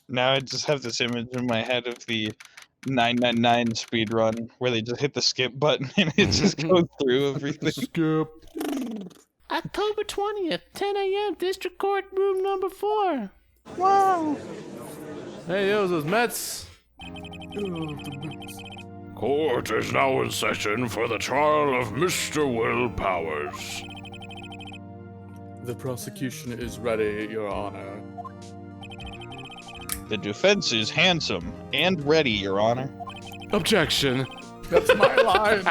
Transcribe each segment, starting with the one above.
Now I just have this image in my head of the 999 speed run where they just hit the skip button and it just goes through everything. Skip. October 20th, 10 a.m., District Court, room number 4. Wow. Hey, those Mets. Court is now in session for the trial of Mr. Will Powers. The prosecution is ready, Your Honor. The defense is handsome and ready, Your Honor. Objection. That's my line.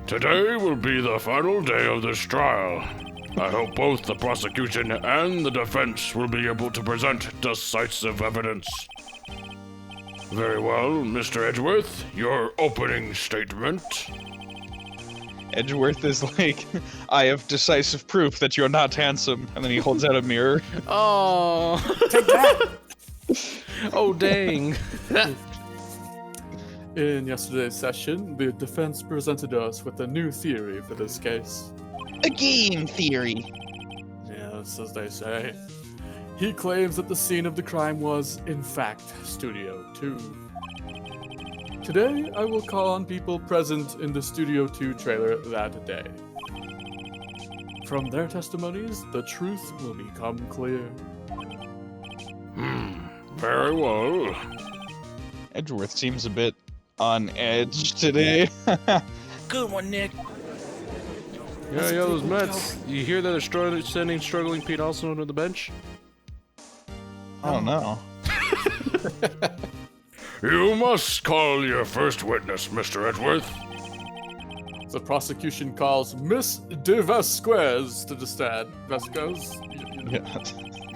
Today will be the final day of this trial. I hope both the prosecution and the defense will be able to present decisive evidence. Very well, Mr. Edgeworth, your opening statement. Edgeworth is like, I have decisive proof that you're not handsome. And then he holds out a mirror. Oh. Take that. Oh, dang. In yesterday's session, the defense presented us with a new theory for this case. A game theory. Yes, as they say. He claims that the scene of the crime was, in fact, Studio 2. Today, I will call on people present in the Studio 2 trailer that day. From their testimonies, the truth will become clear. Very well. Edgeworth seems a bit on edge today. Good one, Nick. Yeah, those Mets. You hear that they're sending struggling Pete Olsen to the bench? Oh no. You must call your first witness, Mr. Edgeworth. The prosecution calls Miss de Vasquez to the stand. Vasquez? Yeah.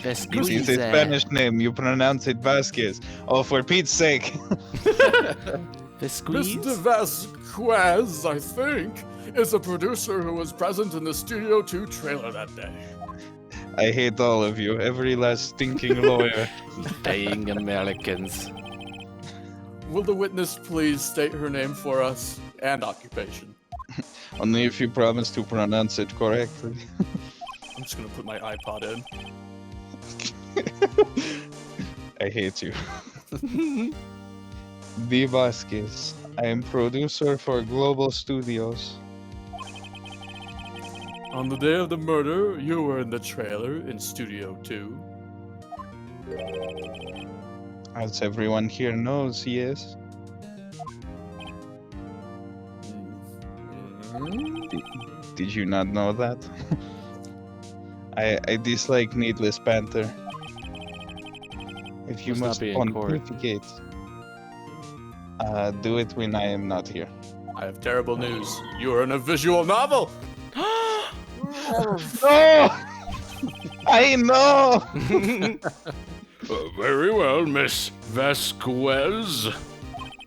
It's a Vesquez. Spanish name. You pronounce it Vasquez. Oh, for Pete's sake. Miss de Vesquez? Vasquez, I think, is a producer who was present in the Studio 2 trailer that day. I hate all of you. Every last stinking lawyer. Dang Americans. Will the witness please state her name for us and occupation? Only if you promise to pronounce it correctly. I'm just gonna put my iPod in. I hate you. V. Vasquez. I am producer for Global Studios. On the day of the murder, you were in the trailer in Studio 2. As everyone here knows, yes. Did you not know that? I dislike needless banter. If you Must not must be in court. pontificate, do it when I am not here. I have terrible news. You are in a visual novel! No! I know! Very well, Miss Vasquez.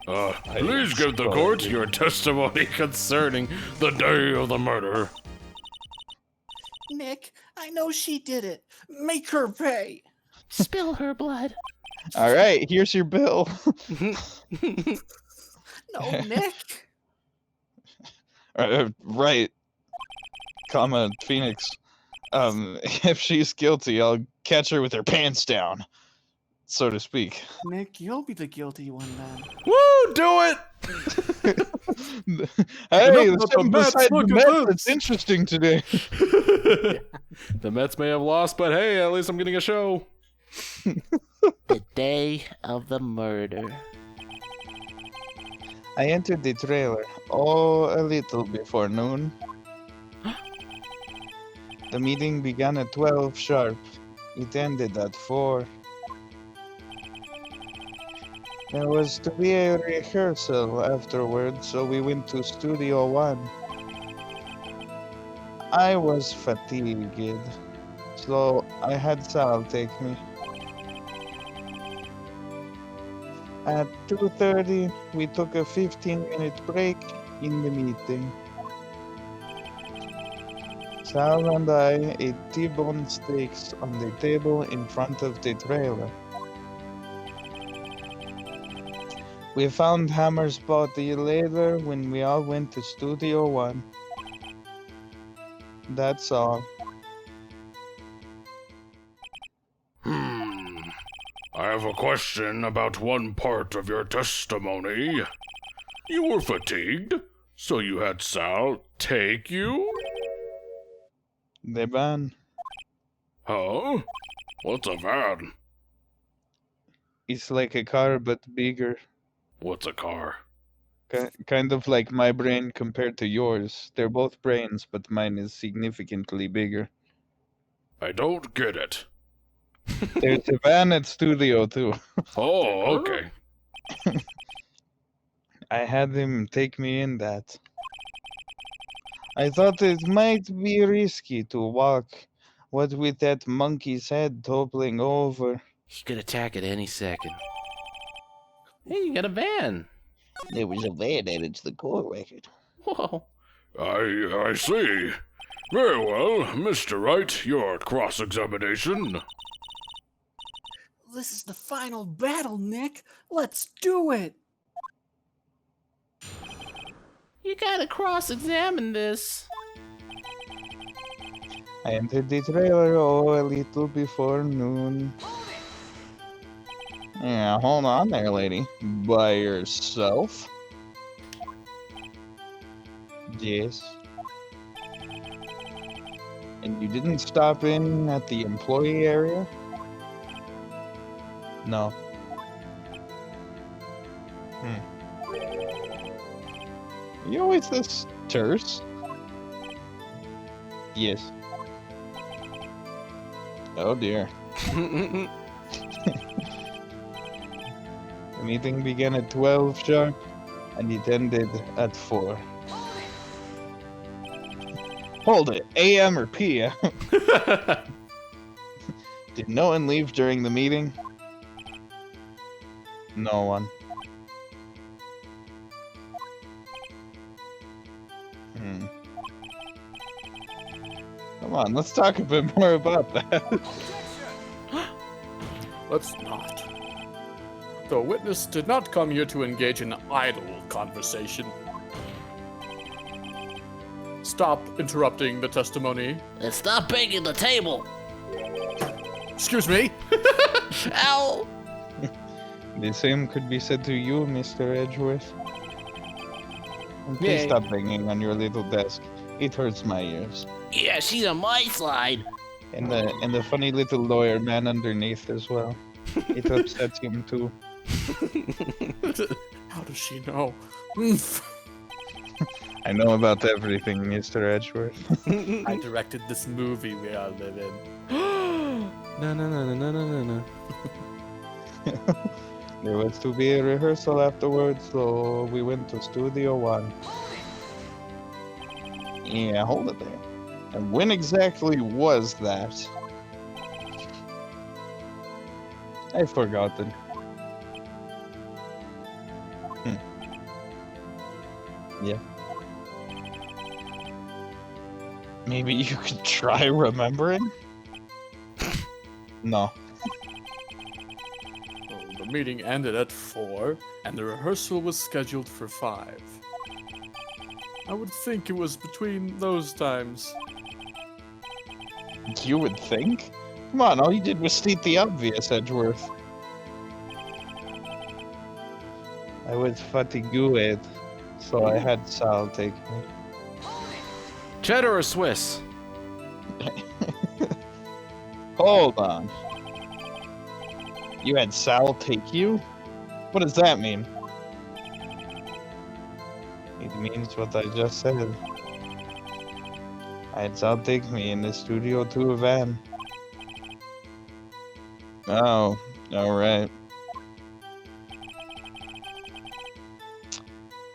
Please give the court your testimony concerning the day of the murder. Nick, I know she did it. Make her pay. Spill her blood. All right, here's your bill. No, Nick. Right, comma Phoenix. If she's guilty, I'll catch her with her pants down, so to speak. Nick, you'll be the guilty one then. Woo! Do it! Hey, Enough the about the Mets, beside the look at Mets, this. it's interesting today. The Mets may have lost, but hey, at least I'm getting a show. The day of the murder. I entered the trailer, a little before noon. The meeting began at 12 sharp. It ended at 4. There was to be a rehearsal afterwards, so we went to Studio 1. I was fatigued, so I had Sal take me. At 2:30, we took a 15-minute break in the meeting. Sal and I ate T-bone steaks on the table in front of the trailer. We found Hammer's body later when we all went to Studio 1. That's all. I have a question about one part of your testimony. You were fatigued, so you had Sal take you? The van. Huh? What's a van? It's like a car, but bigger. What's a car? Kind of like my brain compared to yours. They're both brains, but mine is significantly bigger. I don't get it. There's a van at Studio too. Oh, okay. I had him take me in that. I thought it might be risky to walk, what with that monkey's head toppling over. He could attack at any second. Hey, you got a van. There was a van added to the court record. Whoa. I see. Very well, Mr. Wright, your cross-examination. This is the final battle, Nick. Let's do it. You gotta cross-examine this. I entered the trailer a little before noon. Yeah, hold on there, lady. By yourself? Yes. And you didn't stop in at the employee area? No. You always this terse? Yes. Oh dear. The meeting began at 12 sharp, and it ended at 4. Hold it, AM or PM? Did no one leave during the meeting? No one. Come on, let's talk a bit more about that. Let's not. The witness did not come here to engage in idle conversation. Stop interrupting the testimony. And stop banging the table. Excuse me? Ow! The same could be said to you, Mr. Edgeworth. And please Yay. stop banging on your little desk. It hurts my ears. Yeah, she's on my side. And the funny little lawyer man underneath as well. It upsets him too. How does she know? I know about everything, Mr. Edgeworth. I directed this movie we all live in. No. There was to be a rehearsal afterwards, so we went to Studio 1. Yeah, hold it there. And when exactly was that? I've forgotten. Yeah. Maybe you could try remembering? No. The meeting ended at 4, and the rehearsal was scheduled for 5. I would think it was between those times. You would think? Come on, all you did was state the obvious, Edgeworth. I was fatigued, so I had Sal take me. Cheddar or Swiss? Hold on. You had Sal take you? What does that mean? It means what I just said. I had Sal take me in the Studio 2 van. Oh, alright.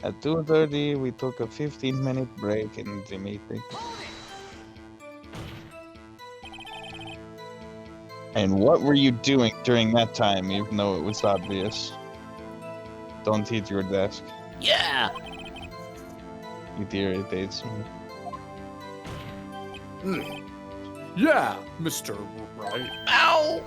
At 2:30, we took a 15-minute break in the meeting. And what were you doing during that time, even though it was obvious? Don't hit your desk. Yeah! It irritates me. Yeah, Mr. Wright. Ow!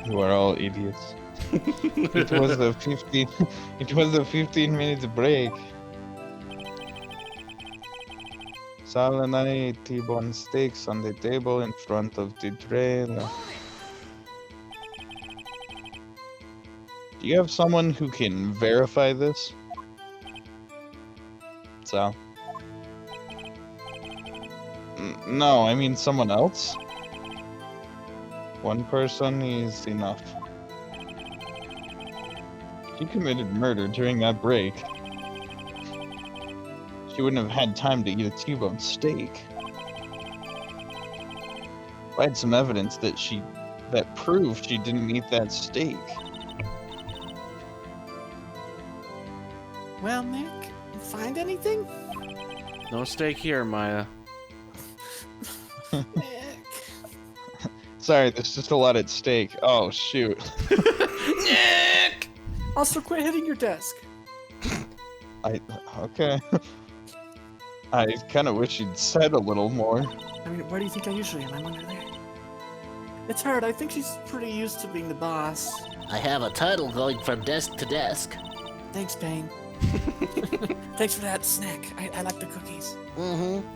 You are all idiots. It was a 15 minute break. Salinite T-bone steaks on the table in front of the trailer. Do you have someone who can verify this? So. No, I mean someone else. One person is enough. She committed murder during that break. She wouldn't have had time to eat a T-bone steak. I had some evidence that proved she didn't eat that steak. Well, Nick, find anything? No steak here, Maya. Nick. Sorry, there's just a lot at stake. Oh, shoot. Nick! Also, quit hitting your desk. Okay. I kind of wish you'd said a little more. I mean, where do you think I usually am? I'm under there. It's hard. I think she's pretty used to being the boss. I have a title going from desk to desk. Thanks, Payne. Thanks for that snack. I like the cookies.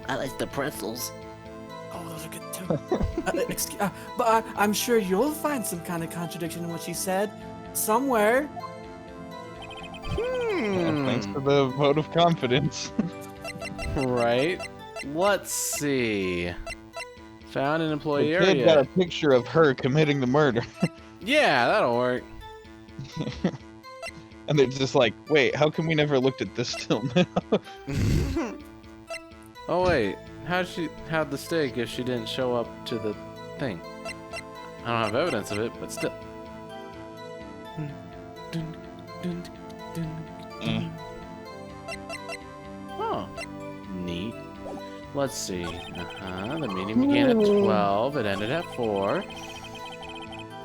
I like the pretzels. Oh, those are good too. But I'm sure you'll find some kind of contradiction in what she said. Somewhere. Yeah, thanks for the vote of confidence. Right. Let's see. Found an employee The kid area. got a picture of her committing the murder. Yeah, that'll work. And they're just like, wait, how come we never looked at this till now? Oh wait, how'd she have the steak if she didn't show up to the thing? I don't have evidence of it, but still. Oh, neat. Let's see. The meeting began at 12. It ended at 4.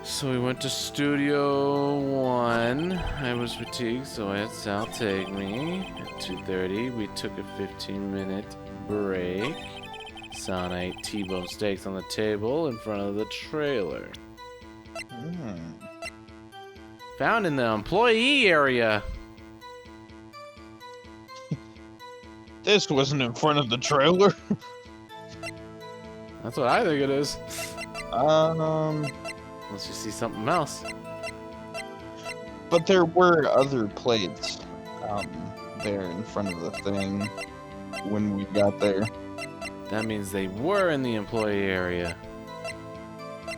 So we went to Studio 1. I was fatigued, so I had Sal take me. At 2:30, we took a 15-minute break. Sal and I ate T-bone steaks on the table in front of the trailer. Found in the employee area. This wasn't in front of the trailer. That's what I think it is. Unless you see something else. But there were other plates there in front of the thing when we got there. That means they were in the employee area.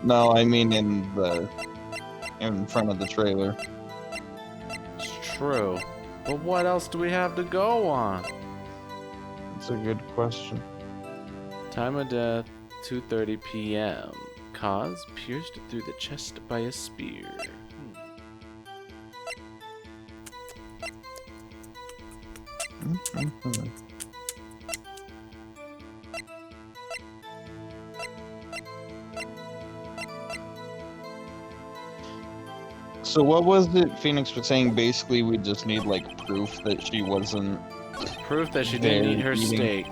No, I mean in front of the trailer. It's true. But what else do we have to go on? That's a good question. Time of death, 2:30 p.m. Cause, pierced through the chest by a spear. So what was it Phoenix was saying? Basically, we just need like proof that she wasn't. Proof that she didn't eat her Eating. steak.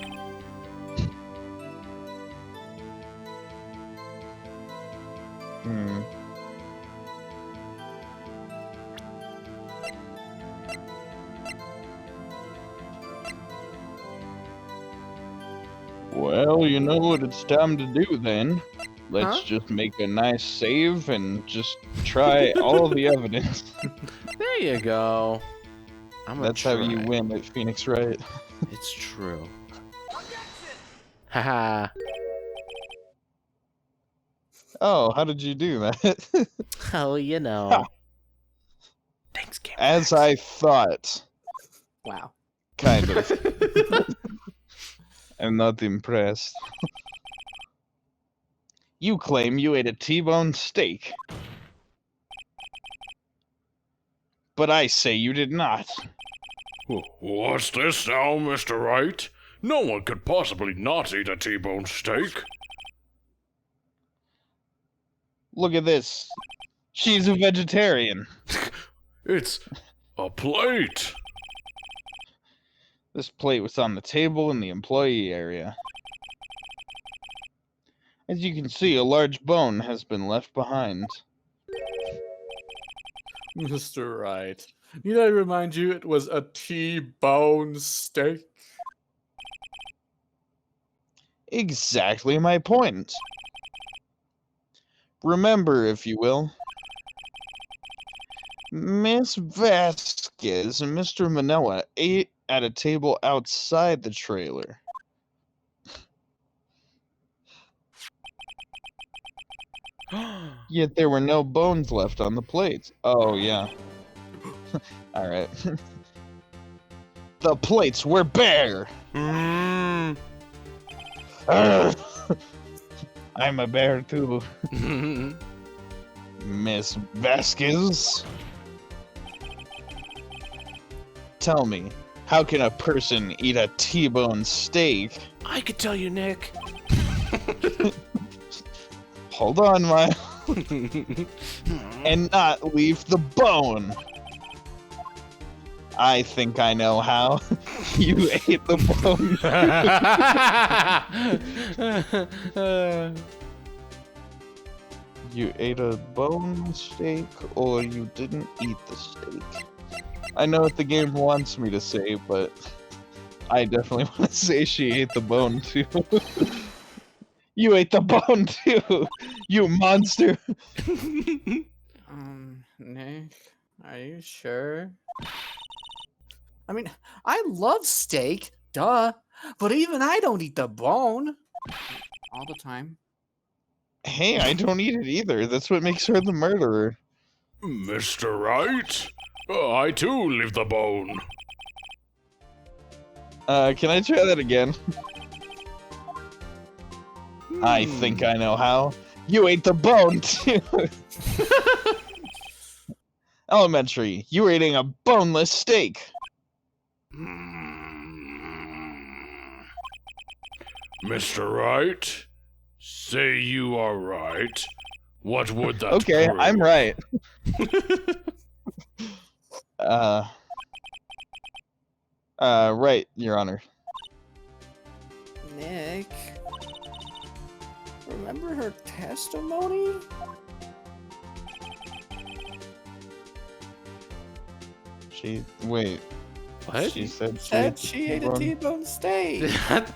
Well, you know what it's time to do then. Let's Huh? just make a nice save and just try all the evidence. There you go. That's how you win at Phoenix Wright. It's true. Haha. Oh, how did you do that? Oh, you know. Thanks, Game. As I thought, Wow. kind of. I'm not impressed. You claim you ate a T-bone steak. But I say you did not. What's this now, Mr. Wright? No one could possibly not eat a T-bone steak. Look at this. She's a vegetarian. It's a plate. This plate was on the table in the employee area. As you can see, a large bone has been left behind. Mr. Wright, need I remind you it was a T-bone steak? Exactly my point. Remember, if you will, Miss Vasquez and Mr. Manoa ate at a table outside the trailer. Yet there were no bones left on the plates. Oh, yeah. Alright. The plates were bare! Mm. Ugh. I'm a bear too. Miss Vasquez? Tell me, how can a person eat a T-bone steak? I could tell you, Nick. Hold on, Miles. And not leave the bone. I think I know how. You ate the bone. You ate a bone steak, or you didn't eat the steak. I know what the game wants me to say, but I definitely want to say she ate the bone too. You ate the bone too, you monster. Nick, are you sure? I mean, I love steak, duh. But even I don't eat the bone all the time. Hey, I don't eat it either. That's what makes her the murderer. Mr. Wright? I too leave the bone. Can I try that again? I think I know how. You ate the bone too. Elementary, you were eating a boneless steak. Mr. Wright? Say you are right. What would that Okay, prove? I'm right. Right, Your Honor. Nick, remember her testimony? Wait. What? She said She ate a T-bone steak.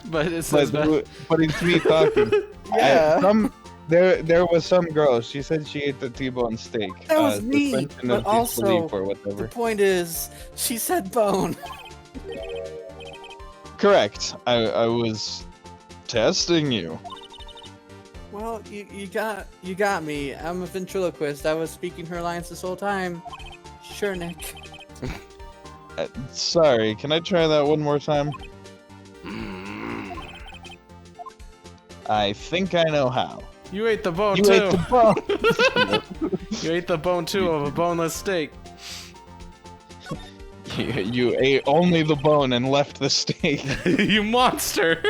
But it says but it's me talking. Yeah. There was some girl. She said she ate the T-bone steak. That was me, suspension but of also, disbelief or The whatever. point is, she said bone. Correct. I was testing you. Well, you got me. I'm a ventriloquist. I was speaking her lines this whole time. Sure, Nick. Sorry, can I try that one more time? I think I know how. you ate the bone You too. ate the bone. You ate the bone too of a boneless steak. You ate only the bone and left the steak. You monster.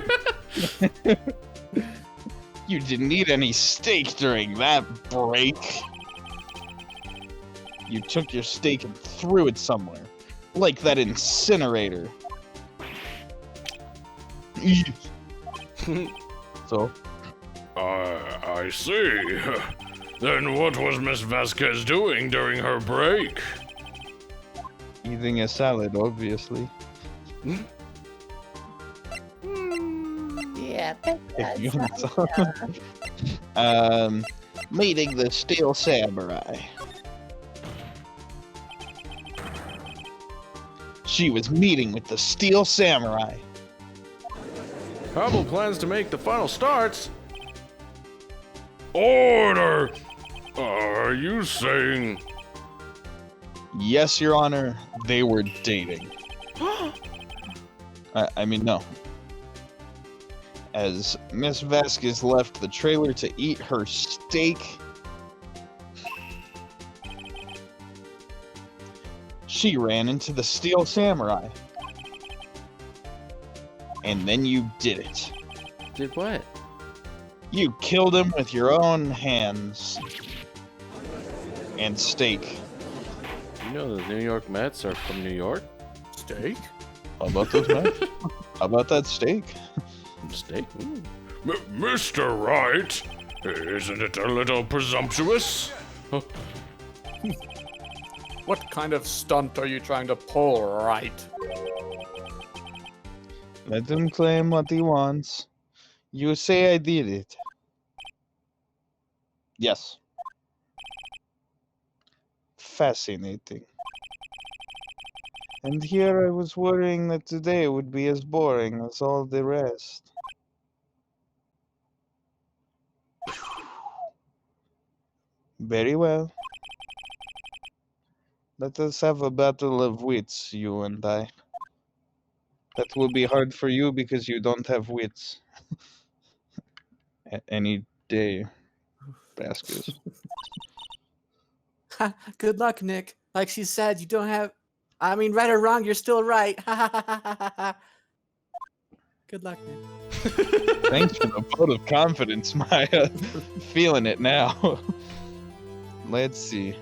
You didn't eat any steak during that break. You took your steak and threw it somewhere. Like that incinerator. So? I see. Then what was Miss Vasquez doing during her break? Eating a salad, obviously. Yeah, If you want some. Meeting the Steel Samurai. She was meeting with the Steel Samurai. Hubble plans to make the final starts. Order! Are you saying... Yes, Your Honor, they were dating. I mean, no. As Miss Vasquez left the trailer to eat her steak, she ran into the Steel Samurai. And then you did it. Did what? You killed him with your own hands. And steak. You know the New York Mets are from New York? Steak? How about those knives? How about that steak? Steak? Ooh. Mr. Wright? Isn't it a little presumptuous? What kind of stunt are you trying to pull, Wright? Let him claim what he wants. You say I did it. Yes. Fascinating. And here I was worrying that today would be as boring as all the rest. Very well. Let us have a battle of wits, you and I. That will be hard for you because you don't have wits. Any day, Baskers. Ha, good luck, Nick. Like she said, you don't have. I mean, right or wrong, you're still right. Good luck, Nick. Thanks for the vote of confidence, Maya. Feeling it now. Let's see.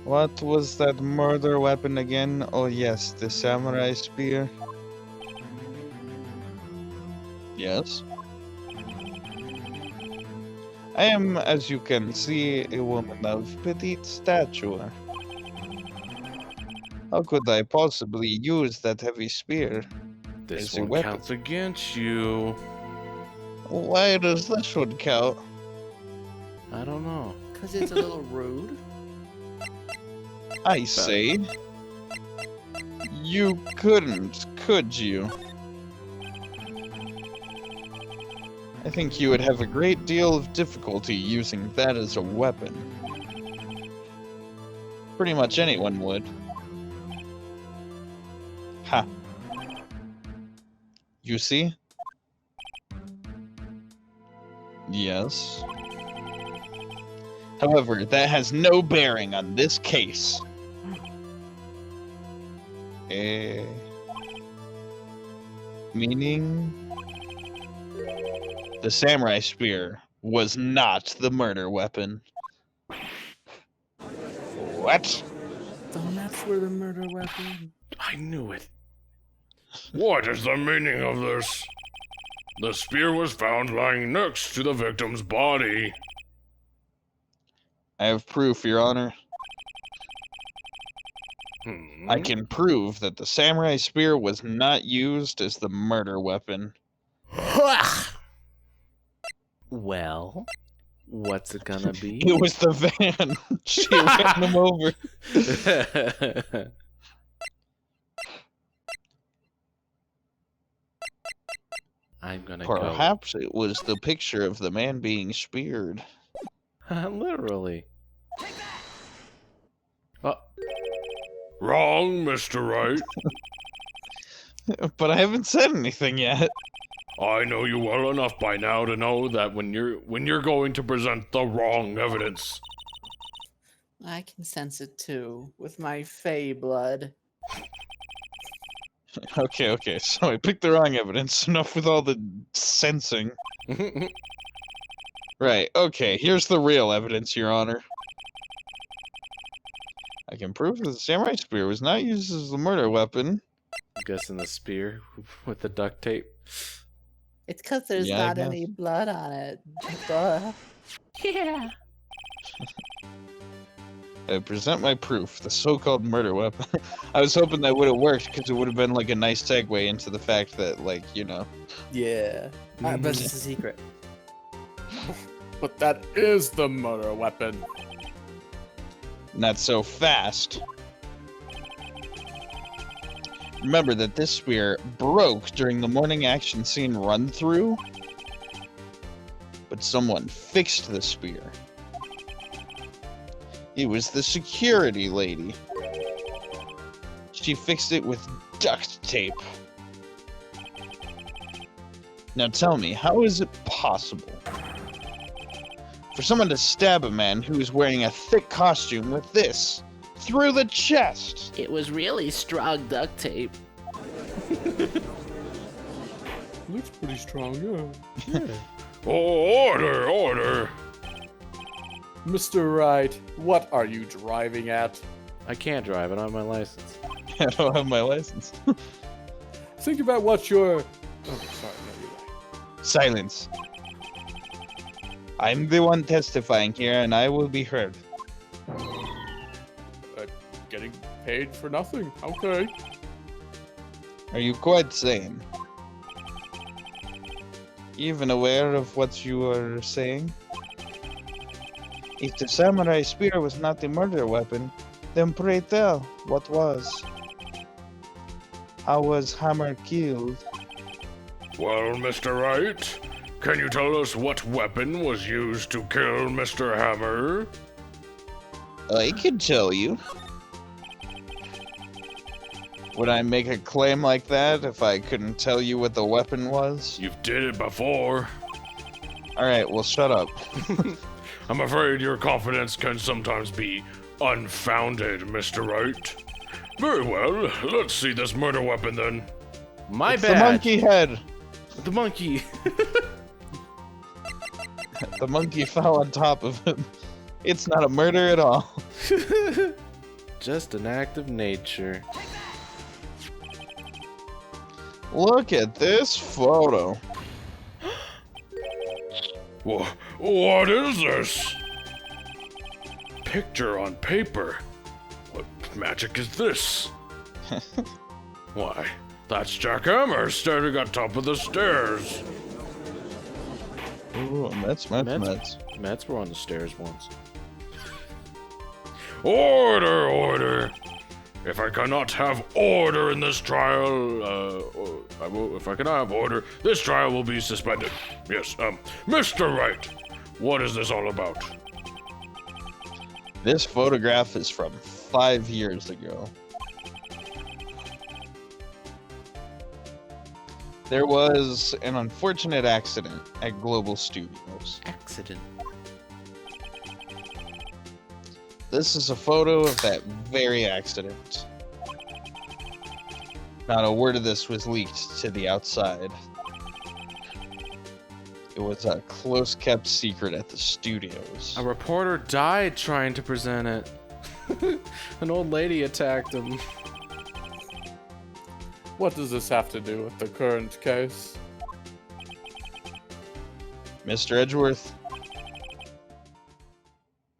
What was that murder weapon again? Oh yes, the samurai spear. Yes. I am, as you can see, a woman of petite stature. How could I possibly use that heavy spear? This Is a one weapon. counts against you. Why does this one count? I don't know. Because it's a little rude. I say, you couldn't, could you? I think you would have a great deal of difficulty using that as a weapon. Pretty much anyone would. Ha. You see? Yes. However, that has no bearing on this case. Meaning? The samurai spear was not the murder weapon. What? Don't mess with a murder weapon. I knew it. What is the meaning of this? The spear was found lying next to the victim's body. I have proof, Your Honor. Hmm. I can prove that the samurai spear was not used as the murder weapon. Well, What's it gonna be? It was the van. She ran him over. I'm gonna Perhaps it was the picture of the man being speared. go. Literally. Oh, Wrong, Mr. Wright. But I haven't said anything yet. I know you well enough by now to know that when you're going to present the wrong evidence. I can sense it too, with my fey blood. Okay, so I picked the wrong evidence. Enough with all the sensing. Right, okay, here's the real evidence, Your Honor. I can prove that the samurai spear was not used as a murder weapon. I'm guessing the spear with the duct tape. It's because there's Yeah, I not guess. any blood on it. Duh. yeah. I present my proof, the so-called murder weapon. I was hoping that would have worked, because it would have been like a nice segue into the fact that, like, you know. Yeah. I bet it's a secret. But that is the murder weapon. Not so fast. Remember that this spear broke during the morning action scene run-through, but someone fixed the spear. It was the security lady. She fixed it with duct tape. Now tell me, how is it possible for someone to stab a man who is wearing a thick costume with this through the chest? It was really strong duct tape. Looks pretty strong, yeah. Order, order. Mr. Wright, what are you driving at? I can't drive it on my license. I don't have my license. Think about what you're... Oh, sorry, no, you're right. Silence. I'm the one testifying here, and I will be heard. Getting paid for nothing. Okay. Are you quite sane? even aware of what you are saying? If the samurai spear was not the murder weapon, then pray tell, what was? How was Hammer killed? Well, Mr. Wright, can you tell us what weapon was used to kill Mr. Hammer? I can tell you. Would I make a claim like that if I couldn't tell you what the weapon was? You've did it before. Alright, well shut up. I'm afraid your confidence can sometimes be unfounded, Mr. Wright. Very well, let's see this murder weapon then. My It's bad. the monkey head! The monkey. The monkey fell on top of him. It's not a murder at all. Just an act of nature. Look at this photo. What is this? Picture on paper. What magic is this? Why, that's Jack Hammer standing on top of the stairs. Ooh, Mets. Mets were on the stairs once. Order, order. If I cannot have order in this trial, if I cannot have order, this trial will be suspended. Yes, Mr. Wright, what is this all about? This photograph is from 5 years ago. There was an unfortunate accident at Global Studios. Accident. This is a photo of that very accident. Not a word of this was leaked to the outside. It was a close-kept secret at the studios. A reporter died trying to present it. An old lady attacked him. What does this have to do with the current case? Mr. Edgeworth,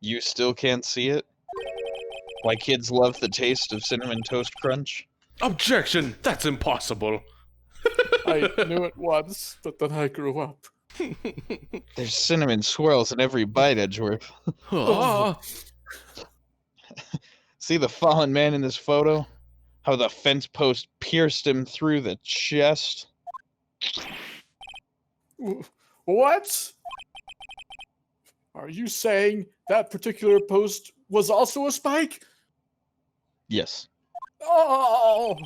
you still can't see it? Why kids love the taste of Cinnamon Toast Crunch? Objection! That's impossible. I knew it once, but then I grew up. There's cinnamon swirls in every bite, Edgeworth. Oh. See the fallen man in this photo? How the fence post pierced him through the chest? What? Are you saying that particular post was also a spike? Yes. Oh!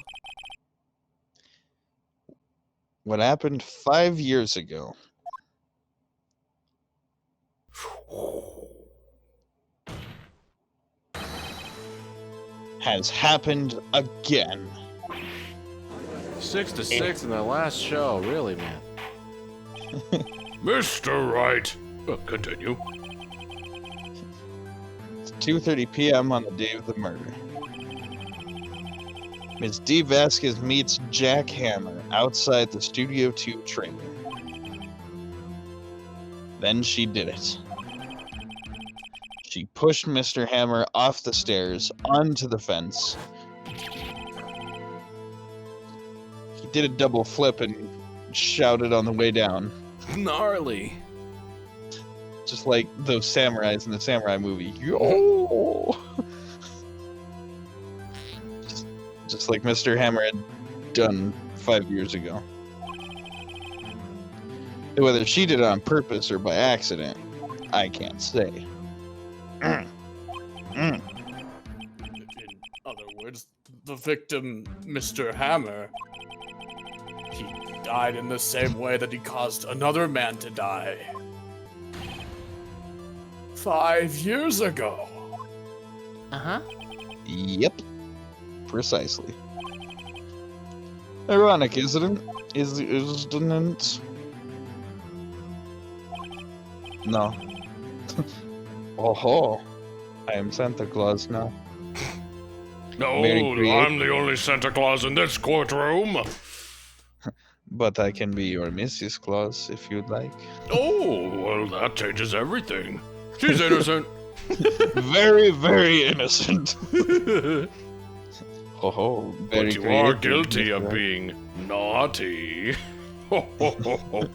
What happened 5 years ago has happened again. 6-6 in the last show, really, man. Mr. Wright, continue. It's 2:30 p.m. on the day of the murder. Ms. D. Vasquez meets Jack Hammer outside the Studio 2 trailer. Then she did it. She pushed Mr. Hammer off the stairs onto the fence. He did a double flip and shouted on the way down. Gnarly. Just like those samurais in the samurai movie. Yo! Just like Mr. Hammer had done 5 years ago. Whether she did it on purpose or by accident, I can't say. In other words, the victim, Mr. Hammer, he died in the same way that he caused another man to die. 5 years ago. Uh-huh. Yep. Precisely. Ironic, isn't it? Isn't it? No. Oh, I am Santa Claus now. No, Very creative. I'm the only Santa Claus in this courtroom. But I can be your Mrs. Claus if you'd like. Oh, well, that changes everything. She's innocent. Very, very innocent. Oh, very But you are creative, guilty of Mr. being naughty. Ho, ho, ho, ho.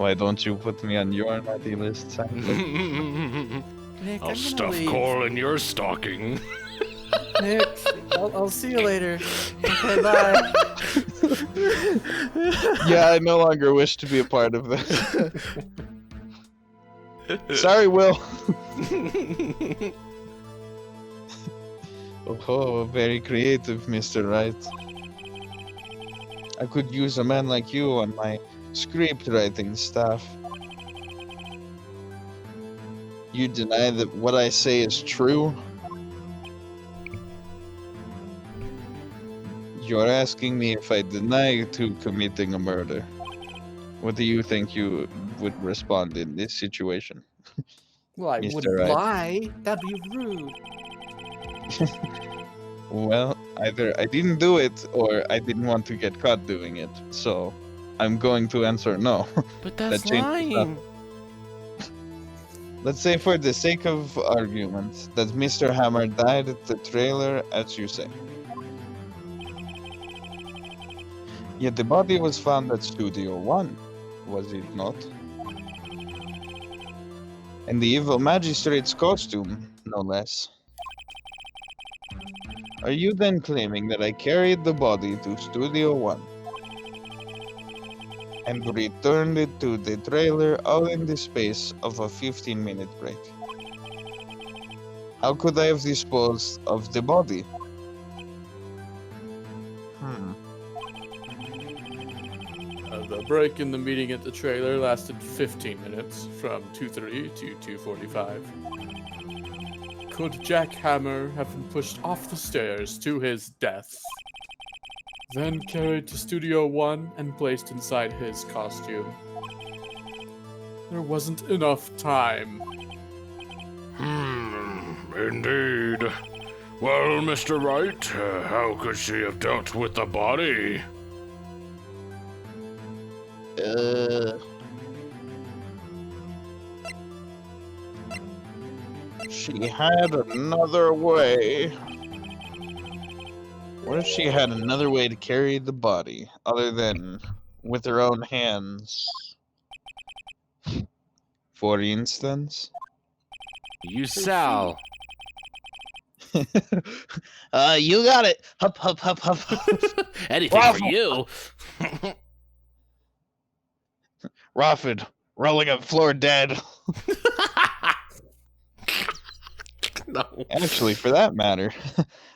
Why don't you put me on your naughty list, Santa? Nick, I'll I'm gonna stuff leave. coal in your stocking. Nick, I'll see you later. Okay, bye. Yeah, I no longer wish to be a part of this. Sorry, Will. Oh, very creative, Mr. Wright. I could use a man like you on my script writing staff. You deny that what I say is true? You're asking me if I deny to committing a murder. What do you think you would respond in this situation? Well, I Mr. wouldn't Wright. lie. That'd be rude. Well, either I didn't do it or I didn't want to get caught doing it. So, I'm going to answer no. But that's That changes lying. Let's say for the sake of argument that Mr. Hammer died at the trailer as you say. Yet the body was found at Studio 1, was it not? And the evil magistrate's costume, no less. Are you then claiming that I carried the body to Studio 1 and returned it to the trailer all in the space of a 15-minute break? How could I have disposed of the body? The break in the meeting at the trailer lasted 15 minutes, from 2:30 to 2:45. Could Jack Hammer have been pushed off the stairs to his death, then carried to Studio 1 and placed inside his costume? There wasn't enough time. Indeed. Well, Mr. Wright, how could she have dealt with the body? She had another way. What if she had another way to carry the body, other than with her own hands? For instance? You Sal. You got it. Hup, hup, hup, hup, hup. Anything for you. Rafford, rolling up floor dead. No. Actually, for that matter,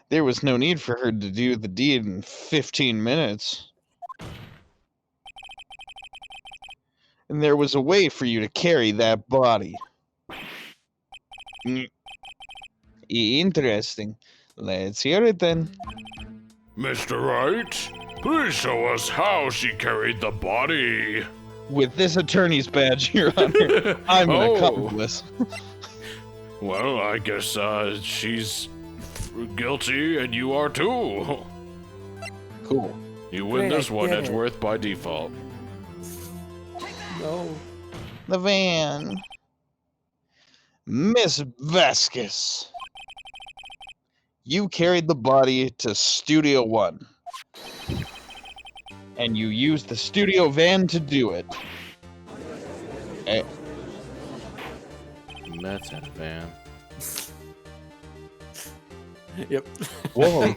there was no need for her to do the deed in 15 minutes. And there was a way for you to carry that body. Interesting. Let's hear it then. Mr. Wright, please show us how she carried the body. With this attorney's badge, Your Honor, I'm an Oh. accomplice. Well, I guess guilty guilty and you are too. Cool. You win Great, this one, get it. Edgeworth, by default. No. The van. Miss Vasquez. You carried the body to Studio 1. And you used the studio van to do it. Eh, Mets had a van. Yep. whoa.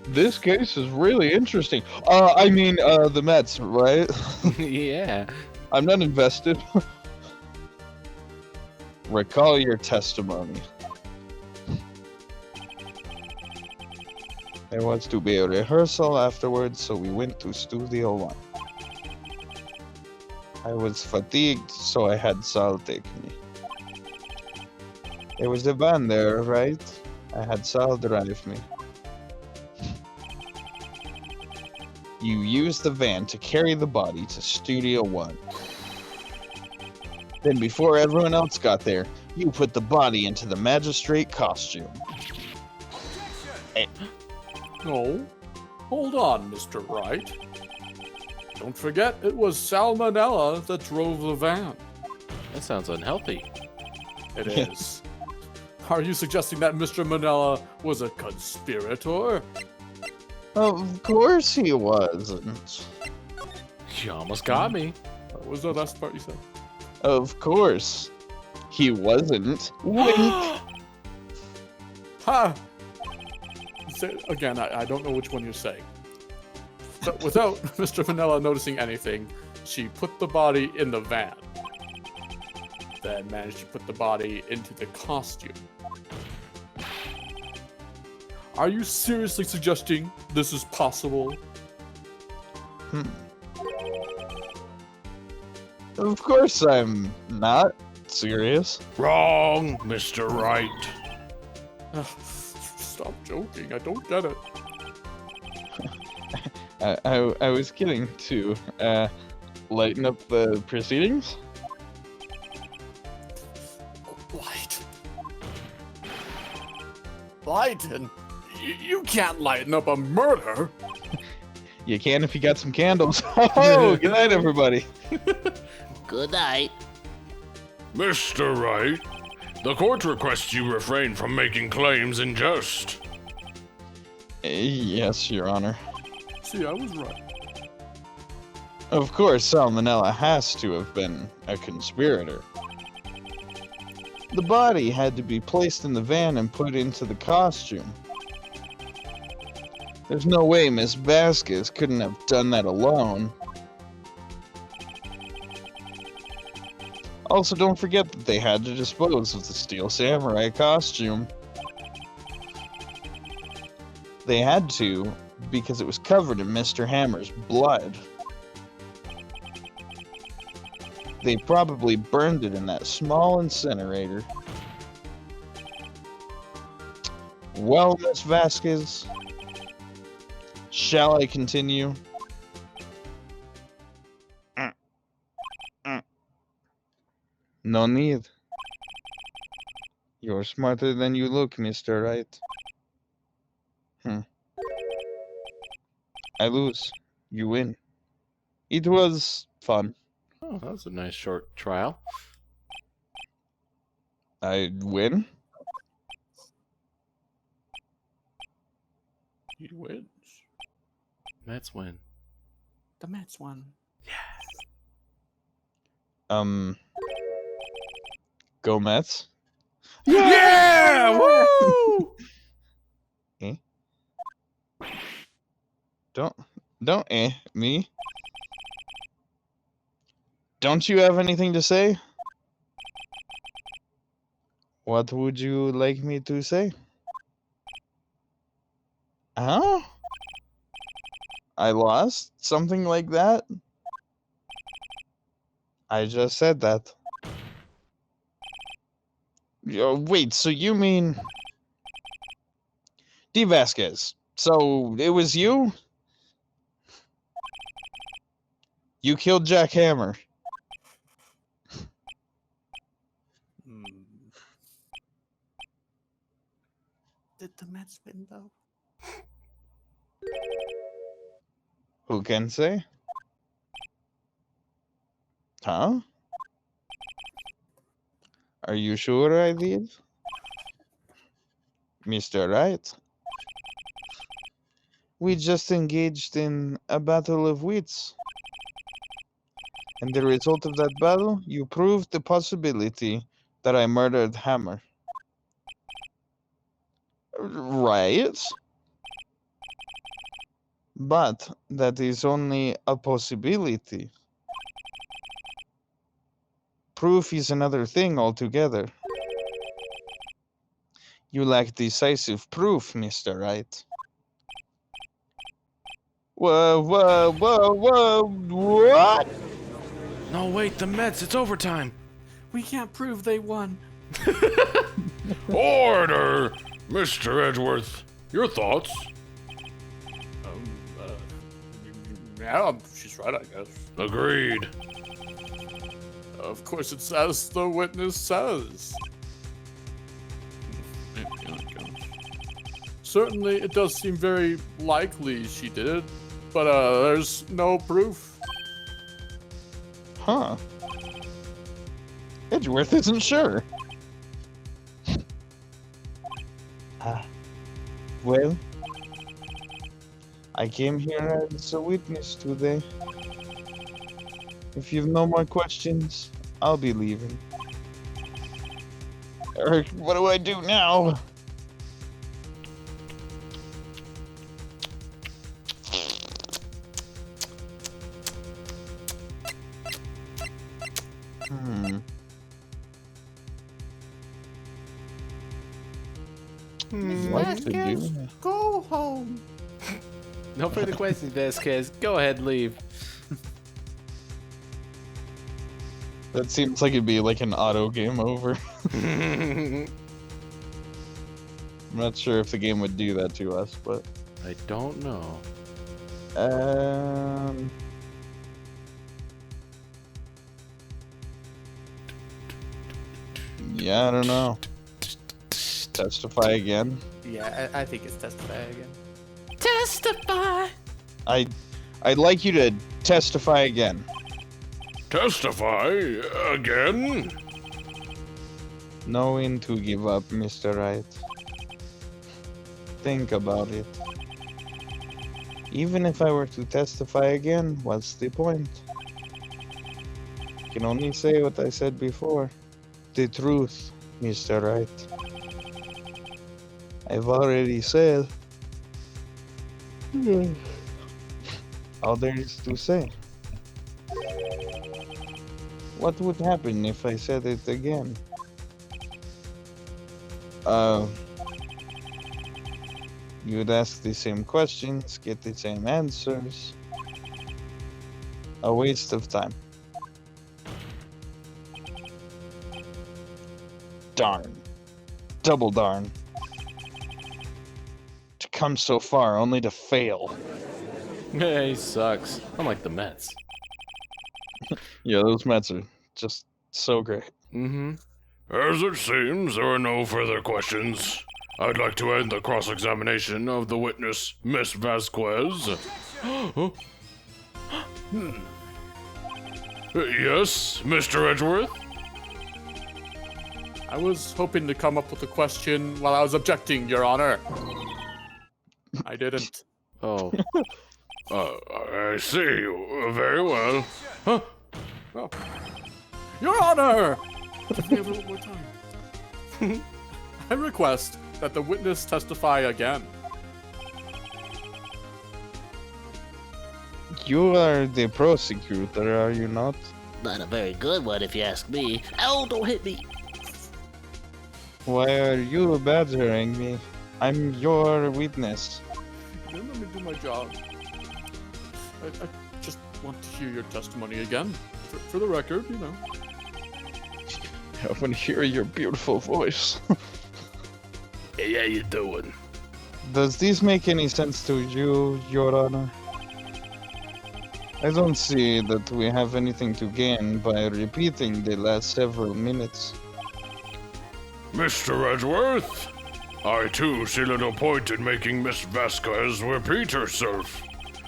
This case is really interesting. The Mets, right? Yeah. I'm not invested. Recall your testimony. There was to be a rehearsal afterwards, so we went to Studio 1. I was fatigued, so I had Sal take me. There was a van there, right? I had Sal drive me. You used the van to carry the body to Studio 1. Then before everyone else got there, you put the body into the magistrate costume. No. Hold on, Mr. Wright. Don't forget, it was Salmonella that drove the van. That sounds unhealthy. It is. Are you suggesting that Mr. Manella was a conspirator? Of course he wasn't. You almost got me. What was the last part you said? Of course. He wasn't. Wink. Ha! Say, again, I don't know which one you're saying. So, without Mr. Vanilla noticing anything, she put the body in the van. Then managed to put the body into the costume. Are you seriously suggesting this is possible? Of course I'm not serious. Wrong, Mr. Wright. Stop joking, I don't get it. I was kidding to lighten up the proceedings. Lighten? You can't lighten up a murder! You can if you got some candles. Oh, good night, everybody. Good night. Mr. Wright, the court requests you refrain from making claims in jest. Yes, Your Honor. See, I was right. Of course, Salmonella has to have been a conspirator. The body had to be placed in the van and put into the costume. There's no way Miss Vasquez couldn't have done that alone. Also, don't forget that they had to dispose of the Steel Samurai costume. They had to, because it was covered in Mr. Hammer's blood. They probably burned it in that small incinerator. Well, Miss Vasquez, shall I continue? No need. You're smarter than you look, Mr. Wright. I lose. You win. It was fun. Oh, that was a nice short trial. I win? He wins. Mets win. The Mets won. Go Mets? Yeah! Woo! Eh? Don't me. Don't you have anything to say? What would you like me to say? Huh? I lost? Something like that? I just said that. Wait, so you mean... D. Vasquez, so it was you? You killed Jack Hammer. Did the Mets win, though? Who can say? Huh? Are you sure I did? Mr. Wright? We just engaged in a battle of wits. And the result of that battle, you proved the possibility that I murdered Hammer. Right? But that is only a possibility. Proof is another thing altogether. You lack decisive proof, Mr. Wright. Whoa, whoa, whoa, whoa, what? No, wait, the Mets, it's overtime. We can't prove they won. Order! Mr. Edgeworth, your thoughts? Yeah, she's right, I guess. Agreed. Of course, it's as the witness says. Certainly, it does seem very likely she did it, but there's no proof. Huh. Edgeworth isn't sure. Well, I came here as a witness today. If you've no more questions, I'll be leaving. Eric, what do I do now? What to do? Go home. No further questions, Vasquez. Go ahead and leave. That seems like it'd be like an auto game over. I'm not sure if the game would do that to us, but I don't know. Yeah, I don't know. Testify again. Yeah, I think it's testify again. Testify! I'd like you to testify again. Testify again? Knowing to give up, Mr. Wright. Think about it. Even if I were to testify again, what's the point? I can only say what I said before. The truth, Mr. Wright. I've already said all there is to say. What would happen if I said it again? You'd ask the same questions, get the same answers. A waste of time. Darn. Double darn. To come so far only to fail. Yeah, he sucks. Unlike the Mets. Yeah, those Mets are just so great. Mm-hmm. As it seems, there are no further questions. I'd like to end the cross-examination of the witness, Miss Vasquez. Yes, Mr. Edgeworth? I was hoping to come up with a question while I was objecting, Your Honor. I didn't. Oh. I see. Very well. Huh? Oh. Your Honor! Give me a little more time. I request that the witness testify again. You are the prosecutor, are you not? Not a very good one, if you ask me. Oh, don't hit me. Why are you badgering me? I'm your witness. Then let me do my job. I just want to hear your testimony again. For the record, you know. I want to hear your beautiful voice. Hey, how you doing? Does this make any sense to you, Your Honor? I don't see that we have anything to gain by repeating the last several minutes. Mr. Edgeworth? I too see little point in making Miss Vasquez repeat herself.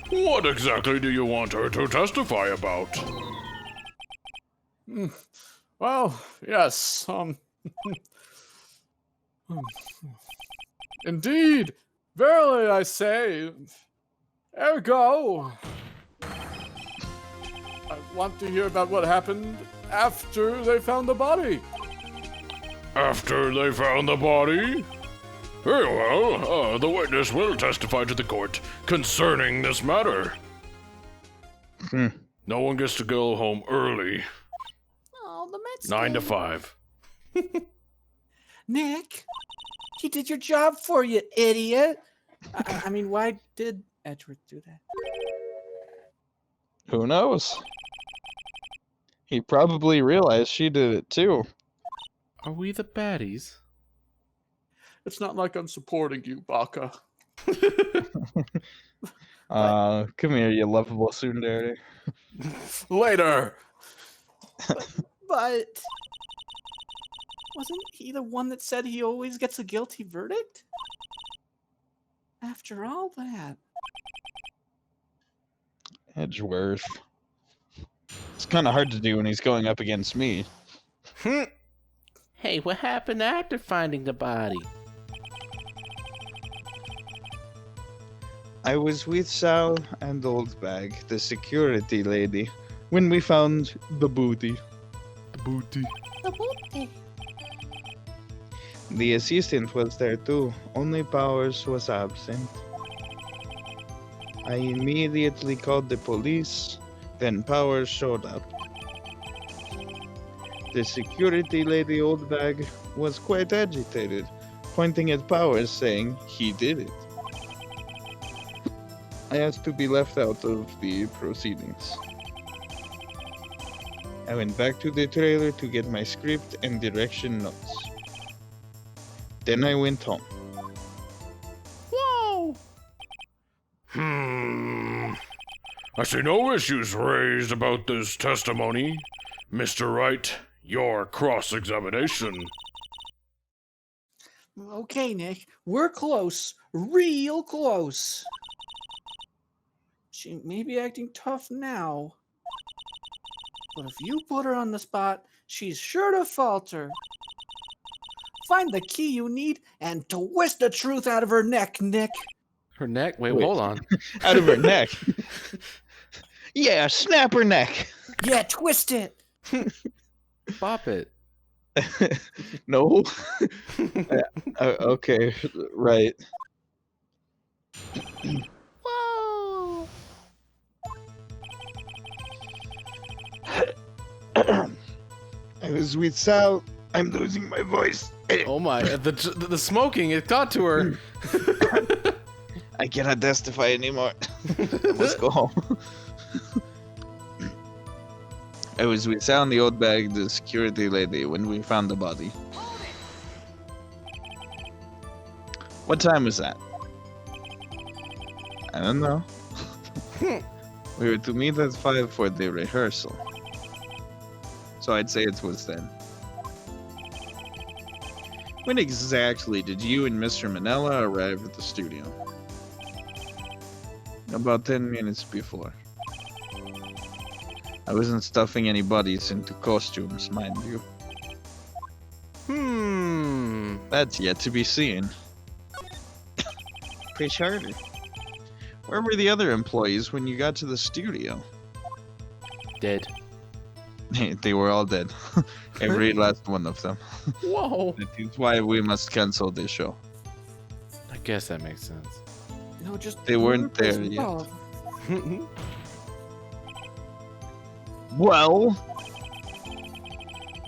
What exactly do you want her to testify about? Well, yes, Indeed, verily I say, ergo, I want to hear about what happened after they found the body. After they found the body? Very well, the witness will testify to the court concerning this matter. No one gets to go home early. Oh, the Mets. 9 to 5. Nick, he did your job for you, idiot. I mean, why did Edgeworth do that? Who knows? He probably realized she did it too. Are we the baddies? It's not like I'm supporting you, Baka. Come here, you lovable tsundere. Later. But wasn't he the one that said he always gets a guilty verdict? After all that. Edgeworth. It's kind of hard to do when he's going up against me. Hey, what happened after finding the body? I was with Sal and Oldbag, the security lady, when we found the booty. The booty. The assistant was there too, only Powers was absent. I immediately called the police, then Powers showed up. The security lady Oldbag was quite agitated, pointing at Powers saying he did it. I asked to be left out of the proceedings. I went back to the trailer to get my script and direction notes. Then I went home. Whoa! I see no issues raised about this testimony. Mr. Wright, your cross-examination. Okay, Nick, we're close, real close. She may be acting tough now, but if you put her on the spot, she's sure to falter. Find the key you need and twist the truth out of her neck, Nick. Her neck? Wait, Wait. hold on. Out of her neck. Yeah, snap her neck. Yeah, twist it. Bop it. No. Okay, right. Whoa! I was with Sal. I'm losing my voice. Oh my, the smoking, it got to her. I cannot testify anymore. I must go home. I was with Sal and the old bag, the security lady, when we found the body. What time was that? I don't know. We were to meet at 5 for the rehearsal. So I'd say it was then. When exactly did you and Mr. Manella arrive at the studio? About 10 minutes before. I wasn't stuffing any bodies into costumes, mind you. That's yet to be seen. Push harder. Where were the other employees when you got to the studio? Dead. They were all dead. Every last one of them. Whoa! That is why we must cancel this show. I guess that makes sense. No, just They weren't there replace yet. Bob. Well,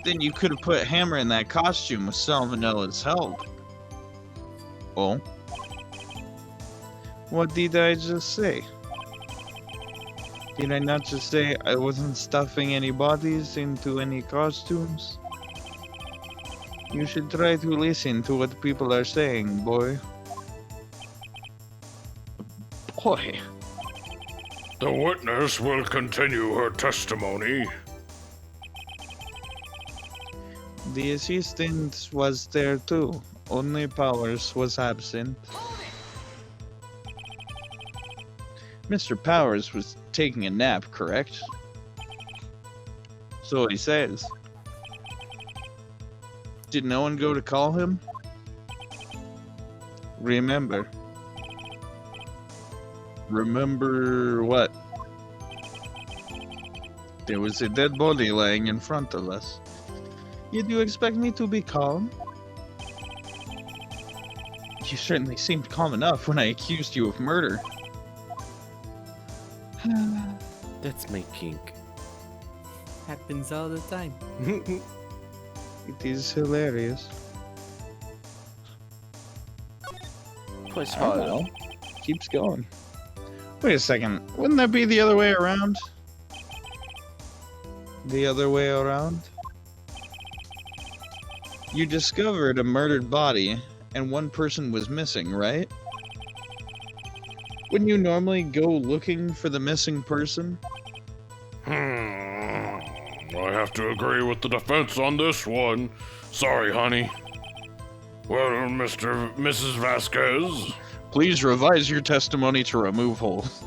then you could have put Hammer in that costume with Salmonella's help. Oh? What did I just say? Did I not just say I wasn't stuffing any bodies into any costumes? You should try to listen to what people are saying, boy. Boy. The witness will continue her testimony. The assistant was there too. Only Powers was absent. Mr. Powers was taking a nap, correct? So he says. Did no one go to call him? Remember. Remember what? There was a dead body lying in front of us. Did you expect me to be calm? You certainly seemed calm enough when I accused you of murder. That's my kink. Happens all the time. It is hilarious. Push I don't hard. know. Keeps going. Wait a second. Wouldn't that be the other way around? The other way around? You discovered a murdered body, and one person was missing, right? Wouldn't you normally go looking for the missing person? I have to agree with the defense on this one. Sorry, honey. Well, Mrs. Vasquez. Please revise your testimony to remove holes.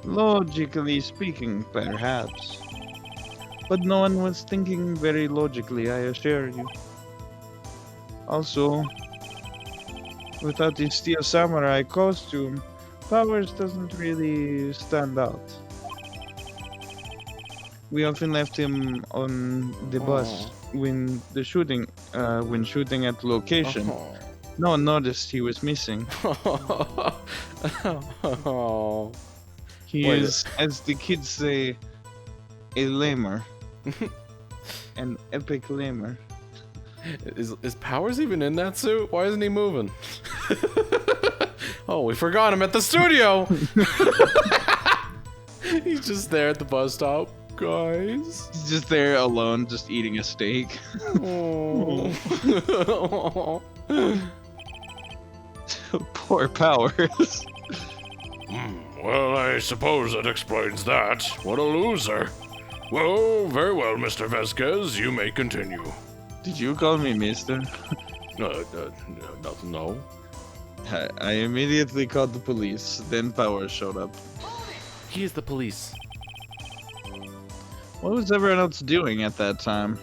Logically speaking, perhaps. But no one was thinking very logically, I assure you. Also, without the steel samurai costume, Powers doesn't really stand out. We often left him on the bus when shooting at the location. Oh. No one noticed he was missing. Oh. He Wait. is, as the kids say, a lamer. An epic lamer. Is Powers even in that suit? Why isn't he moving? Oh, we forgot him at the studio. He's just there at the bus stop, guys. He's just there alone, just eating a steak. Oh. Poor Powers. Well, I suppose that explains that. What a loser. Well, very well, Mr. Vasquez. You may continue. Did you call me mister? No. I immediately called the police. Then Powers showed up. He is the police. What was everyone else doing at that time?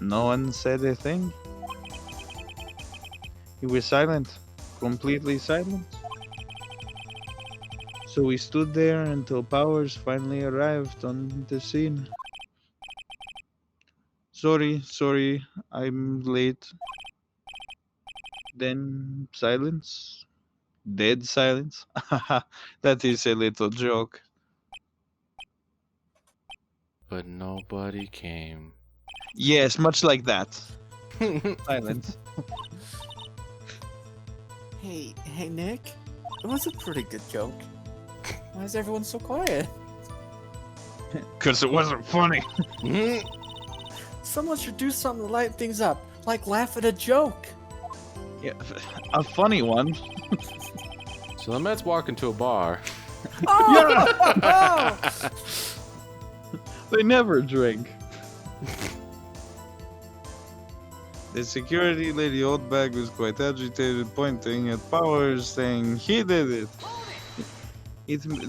No one said a thing. He was silent. Completely silent. So we stood there until Powers finally arrived on the scene. Sorry, I'm late. Then silence. Dead silence. That is a little joke. But nobody came. Yes, much like that. Silence. Hey, Nick. It was a pretty good joke. Why is everyone so quiet? Because it wasn't funny. Someone should do something to lighten things up, like laugh at a joke. Yeah, a funny one. So the Mets walk into a bar. Oh! They never drink. The security lady Oldbag was quite agitated, pointing at Powers, saying he did it.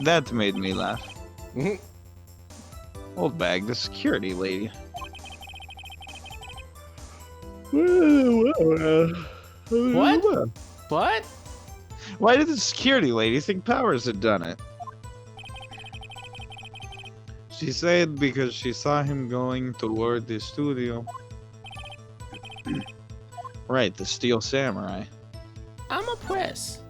That made me laugh. Oldbag, the security lady. What? What? Why did the security lady think Powers had done it? She said because she saw him going toward the studio. Right, the Steel Samurai. I'm a press.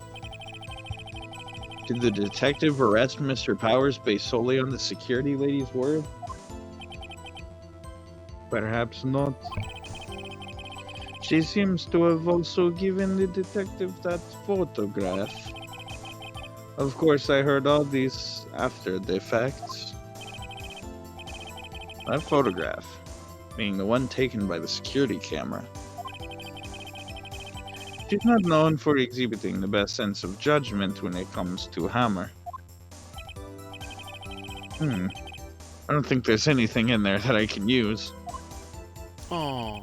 Did the detective arrest Mr. Powers based solely on the security lady's word? Perhaps not. She seems to have also given the detective that photograph. Of course, I heard all these after the facts. That photograph, being the one taken by the security camera. She's not known for exhibiting the best sense of judgment when it comes to Hammer. I don't think there's anything in there that I can use. Oh.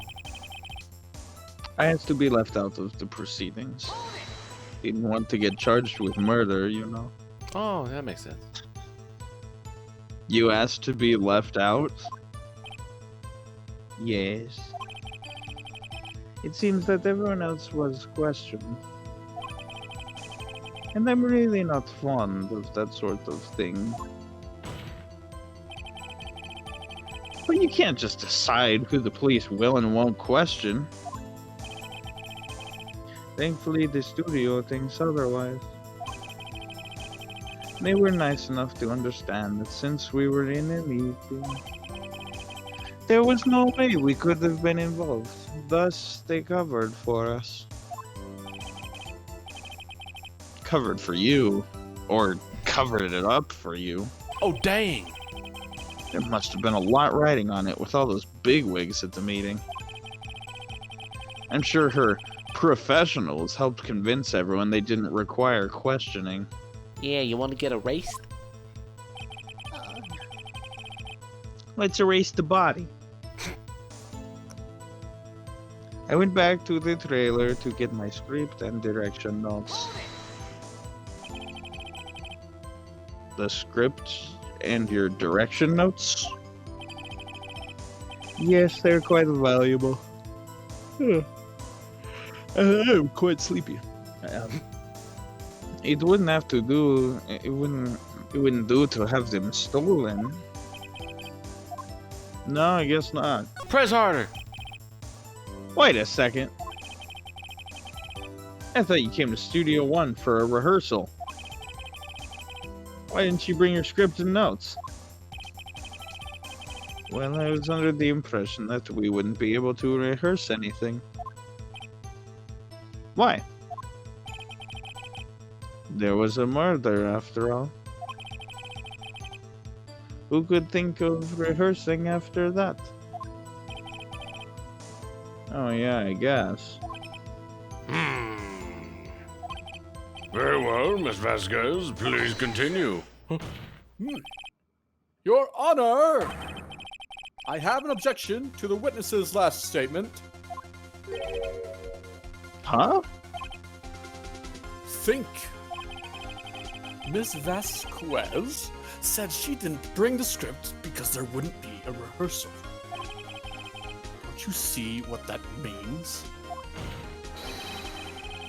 I asked to be left out of the proceedings. Didn't want to get charged with murder, you know. Oh, that makes sense. You asked to be left out? Yes. It seems that everyone else was questioned. And I'm really not fond of that sort of thing. But you can't just decide who the police will and won't question. Thankfully, the studio thinks otherwise. They were nice enough to understand that since we were in a meeting, there was no way we could have been involved. Thus, they covered for us. Covered for you. Or covered it up for you. Oh, dang. There must have been a lot riding on it with all those bigwigs at the meeting. I'm sure her professionals helped convince everyone they didn't require questioning. Yeah, you want to get erased? Let's erase the body. I went back to the trailer to get my script and direction notes. The script and your direction notes? Yes, they're quite valuable. I'm quite sleepy. It wouldn't have to do. It wouldn't do to have them stolen. No, I guess not. Press harder. Wait a second. I thought you came to Studio One for a rehearsal. Why didn't you bring your script and notes? Well, I was under the impression that we wouldn't be able to rehearse anything. Why? There was a murder, after all. Who could think of rehearsing after that? Oh yeah, I guess. Very well, Miss Vasquez. Please continue. Your Honor! I have an objection to the witness's last statement. Huh? Think. Miss Vasquez said she didn't bring the script because there wouldn't be a rehearsal. Don't you see what that means?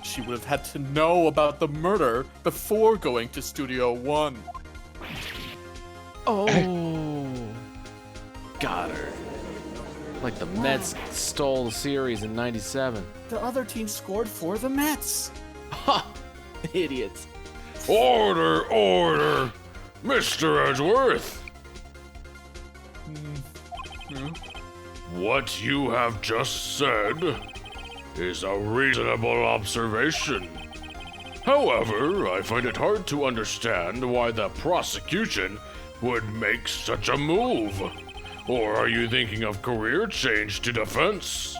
She would have had to know about the murder before going to Studio One. Oh. Got her. Like the Mets stole the series in 97. The other team scored for the Mets. Ha! Idiots. Order, order! Mr. Edgeworth! What you have just said is a reasonable observation. However, I find it hard to understand why the prosecution would make such a move. Or are you thinking of career change to defense?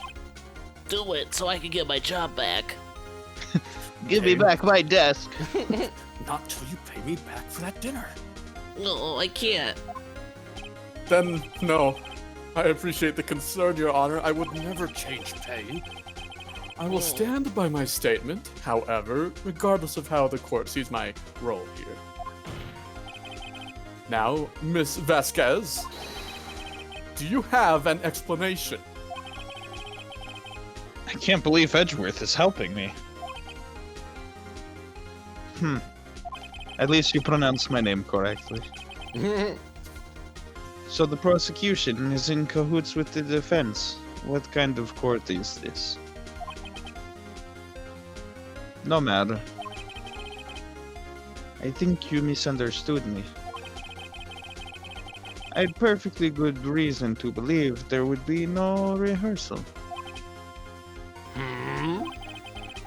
Do it so I can get my job back. Give me back my desk. Not till you pay me back for that dinner. No, I can't. Then, no. I appreciate the concern, Your Honor. I would never change pay. I will stand by my statement, however, regardless of how the court sees my role here. Now, Miss Vasquez, do you have an explanation? I can't believe Edgeworth is helping me. At least you pronounced my name correctly. So the prosecution is in cahoots with the defense. What kind of court is this? No matter. I think you misunderstood me. I had perfectly good reason to believe there would be no rehearsal.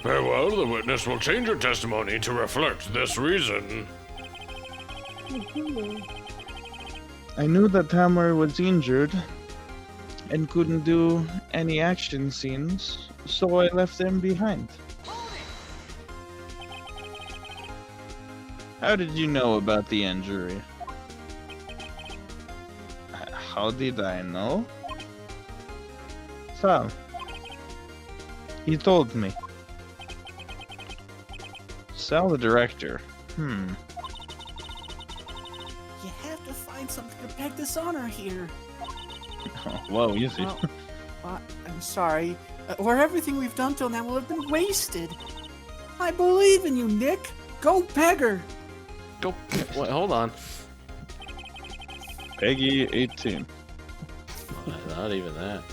Very well, the witness will change her testimony to reflect this reason. I knew that Hammer was injured and couldn't do any action scenes, so I left them behind. How did you know about the injury? How did I know? Sal. He told me. Sal the director. You have to find something to peg this honor here. Oh, whoa, easy. I'm sorry. Or everything we've done till now will have been wasted. I believe in you, Nick. Go Pegger. Go. Wait, hold on. Peggy 18. Not even that.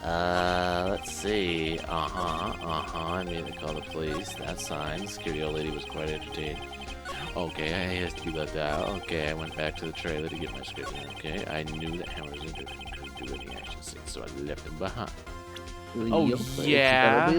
Let's see. I made the call the police. That's fine. The security old lady was quite entertained. Okay, I has to be left out. Okay, I went back to the trailer to get my script. Okay, I knew that Hammer was injured and couldn't do any action scenes, so I left him behind. Oh, yeah.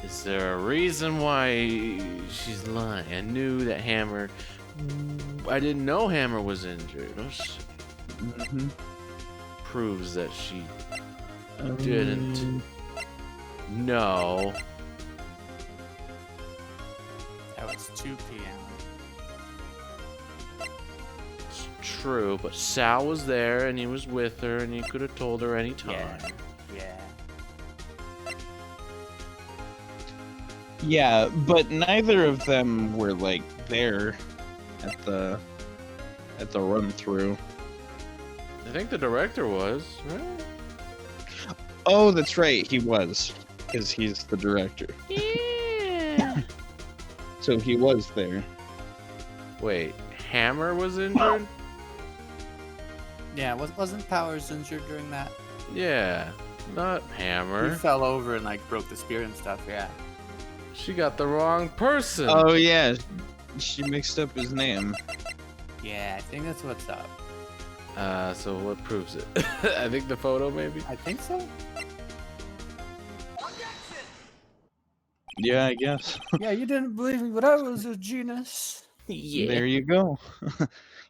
Is there a reason why she's lying? I knew that Hammer... I didn't know Hammer was injured. Proves that she didn't know. That was 2 p.m. true, but Sal was there and he was with her and he could have told her any time. Yeah. Yeah, but neither of them were like there at the run through. I think the director was, right? Oh, that's right, he was, because he's the director. Yeah. So he was there. Wait, Hammer was injured? Yeah, wasn't Powers injured during that? Yeah, not He Hammer. fell over and like broke the spear and stuff, yeah. She got the wrong person. Oh yeah, she mixed up his name. Yeah, I think that's what's up. So what proves it? I think the photo, maybe? I think so. Yeah, I guess. Yeah, you didn't believe me, but I was a genius. Yeah. There you go.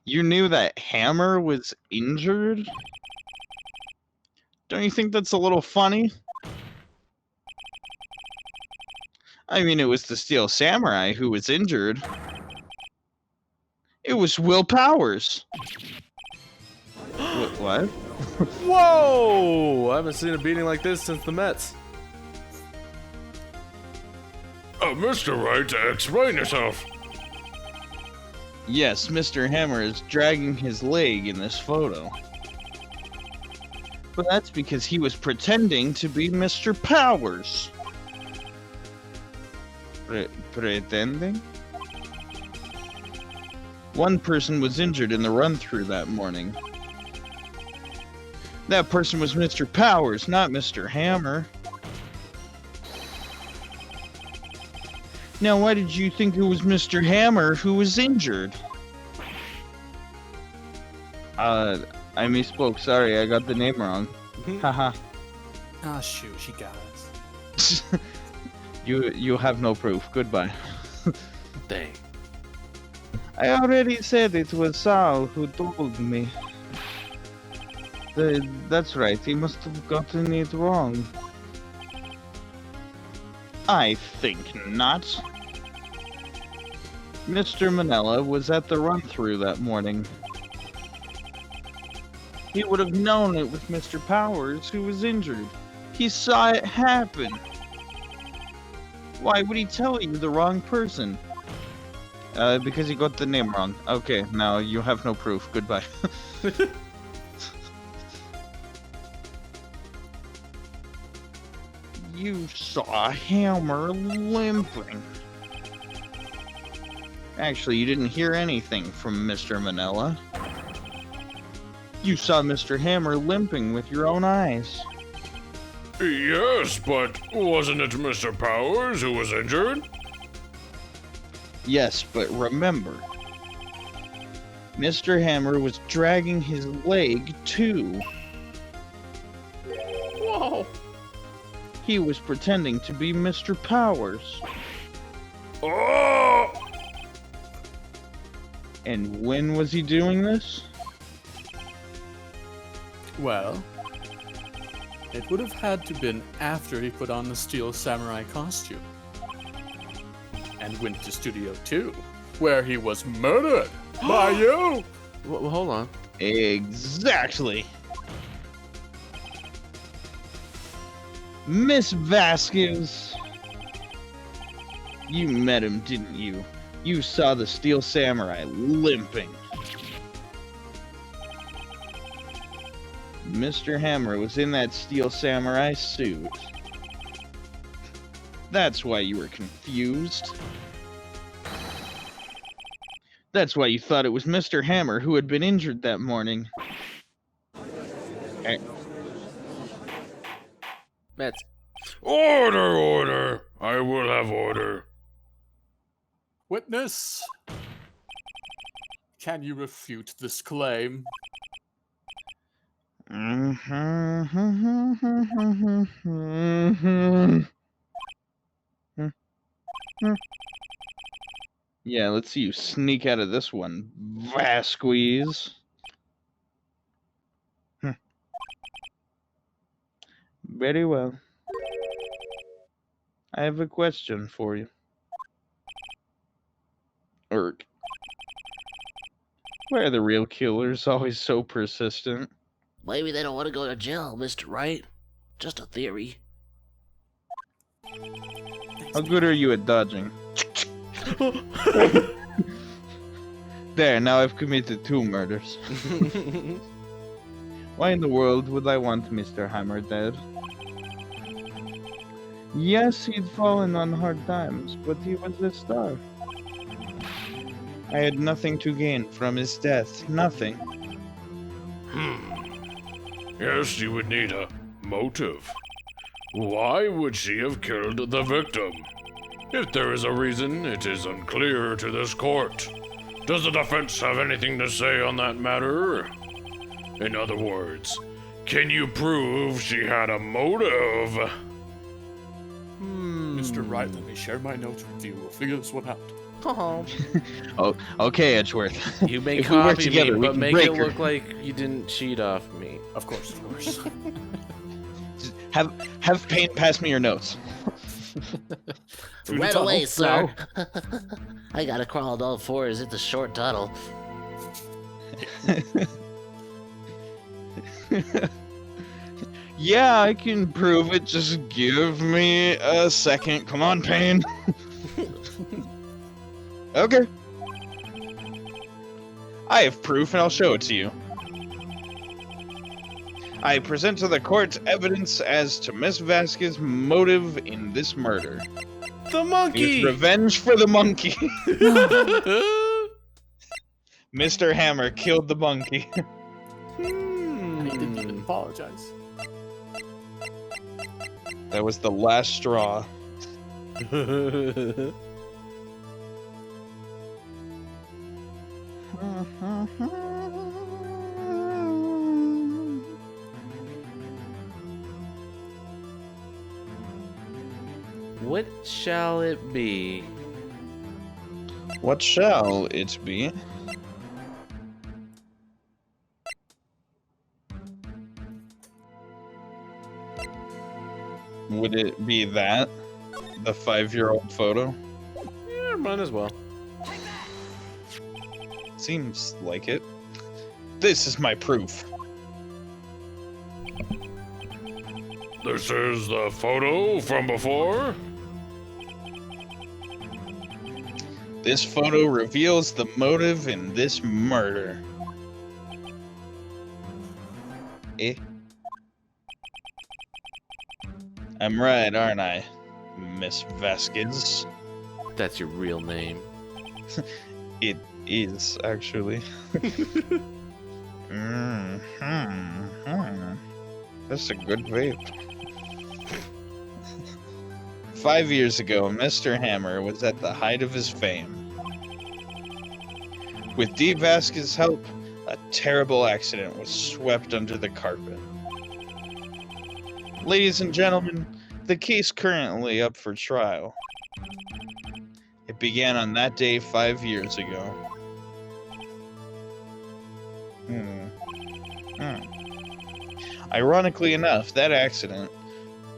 You knew that Hammer was injured? Don't you think that's a little funny? I mean, it was the Steel Samurai who was injured. It was Will Powers. What? Whoa! I haven't seen a beating like this since the Mets. Mr. Wright, explain yourself. Yes, Mr. Hammer is dragging his leg in this photo. But that's because he was pretending to be Mr. Powers. Pretending? One person was injured in the run-through that morning. That person was Mr. Powers, not Mr. Hammer. Now, why did you think it was Mr. Hammer who was injured? I misspoke. Sorry, I got the name wrong. Haha. Oh shoot, she got us. You have no proof. Goodbye. Dang. I already said it was Sal who told me. That's right, he must have gotten it wrong. I think not. Mr. Manella was at the run-through that morning. He would have known it was Mr. Powers who was injured. He saw it happen. Why would he tell you the wrong person? Because he got the name wrong. Okay, now you have no proof. Goodbye. You saw Hammer limping. Actually, you didn't hear anything from Mr. Manella. You saw Mr. Hammer limping with your own eyes. Yes, but wasn't it Mr. Powers who was injured? Yes, but remember, Mr. Hammer was dragging his leg too. Whoa! He was pretending to be Mr. Powers. Oh! And when was he doing this? Well, it would have had to been after he put on the Steel Samurai costume. And went to Studio 2, where he was murdered by you! Well, hold on. Exactly. Miss Vasquez. You met him, didn't you? You saw the Steel Samurai limping. Mr. Hammer was in that Steel Samurai suit. That's why you were confused. That's why you thought it was Mr. Hammer who had been injured that morning. Mets. Order, order! I will have order. Witness! Can you refute this claim? Yeah, let's see you sneak out of this one, Vasquez. Very well. I have a question for you. Why are the real killers always so persistent? Maybe they don't want to go to jail, Mr. Wright. Just a theory. How good are you at dodging? There, now I've committed 2 murders. Why in the world would I want Mr. Hammer dead? Yes, he'd fallen on hard times, but he was a star. I had nothing to gain from his death. Nothing. Yes, you would need a motive. Why would she have killed the victim? If there is a reason, it is unclear to this court. Does the defense have anything to say on that matter? In other words, can you prove she had a motive? Mr. Wright, let me share my notes with you. We'll figure this one out. Oh, Oh, okay, Edgeworth. you may If we work copy together, me, we but can make break it her. look like you didn't cheat off me. Of course, of course. Have Paint pass me your notes. Through the Right tunnel. away, sir. I gotta crawl on all fours. It's a short tunnel. Yeah, I can prove it. Just give me a second. Come on, Payne. Okay. I have proof and I'll show it to you. I present to the court evidence as to Miss Vasquez's motive in this murder. The It's monkey! revenge for the monkey. Mr. Hammer killed the monkey. And he didn't even apologize. That was the last straw. What shall it be? What shall it be? Would it be that? The 5-year-old photo? Yeah, might as well. Seems like it. This is my proof. This is the photo from before? This photo reveals the motive in this murder. Eh? I'm right, aren't I, Miss Vasquez? That's your real name. It is, actually. That's a good vape. 5 years ago, Mr. Hammer was at the height of his fame. With D. Vasquez's help, a terrible accident was swept under the carpet. Ladies and gentlemen, the case currently up for trial. It began on that day 5 years ago. Ironically enough, that accident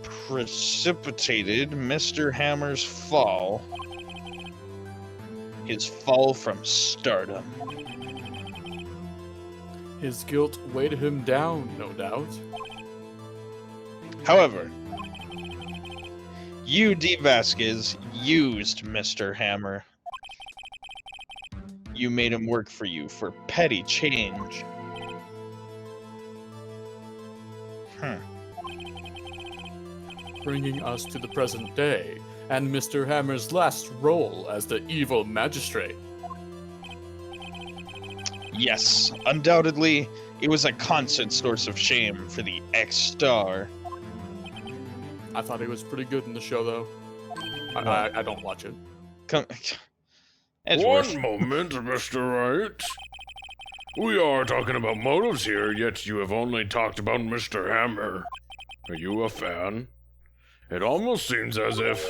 precipitated Mr. Hammer's fall. His fall from stardom. His guilt weighed him down, no doubt. However, you, D. Vasquez, used Mr. Hammer. You made him work for you for petty change. Bringing us to the present day, and Mr. Hammer's last role as the evil magistrate. Yes, undoubtedly, it was a constant source of shame for the ex-star. I thought he was pretty good in the show, though. I don't watch it. Come, Edgeworth. One moment, Mr. Wright. We are talking about motives here, yet you have only talked about Mr. Hammer. Are you a fan? It almost seems as if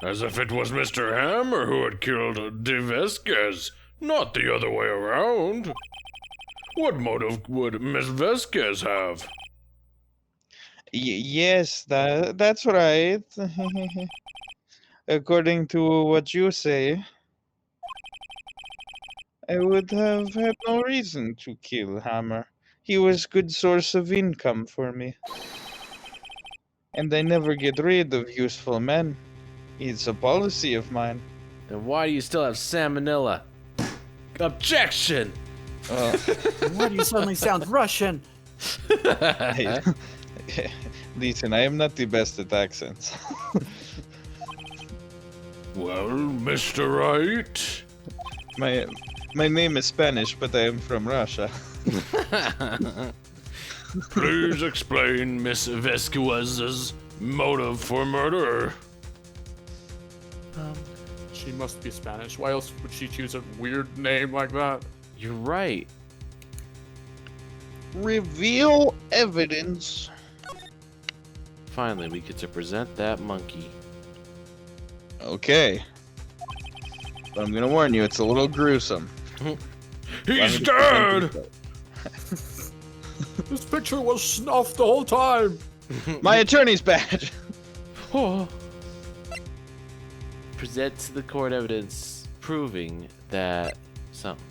it was Mr. Hammer who had killed De Vasquez, not the other way around. What motive would Miss Vasquez have? Yes, that's right. According to what you say. I would have had no reason to kill Hammer. He was good source of income for me. And I never get rid of useful men. It's a policy of mine. Then why do you still have salmonella? Objection! Why do you suddenly sound Russian? Hey, listen, I am not the best at accents. Well, Mr. Wright? My name is Spanish, but I am from Russia. Please explain Miss Vasquez's motive for murder. She must be Spanish. Why else would she choose a weird name like that? You're right. Reveal evidence. Finally, we get to present that monkey. Okay. But I'm gonna warn you, it's a little gruesome. He's dead! This picture was snuffed the whole time. My attorney's badge! Oh. Present to the court evidence proving that something.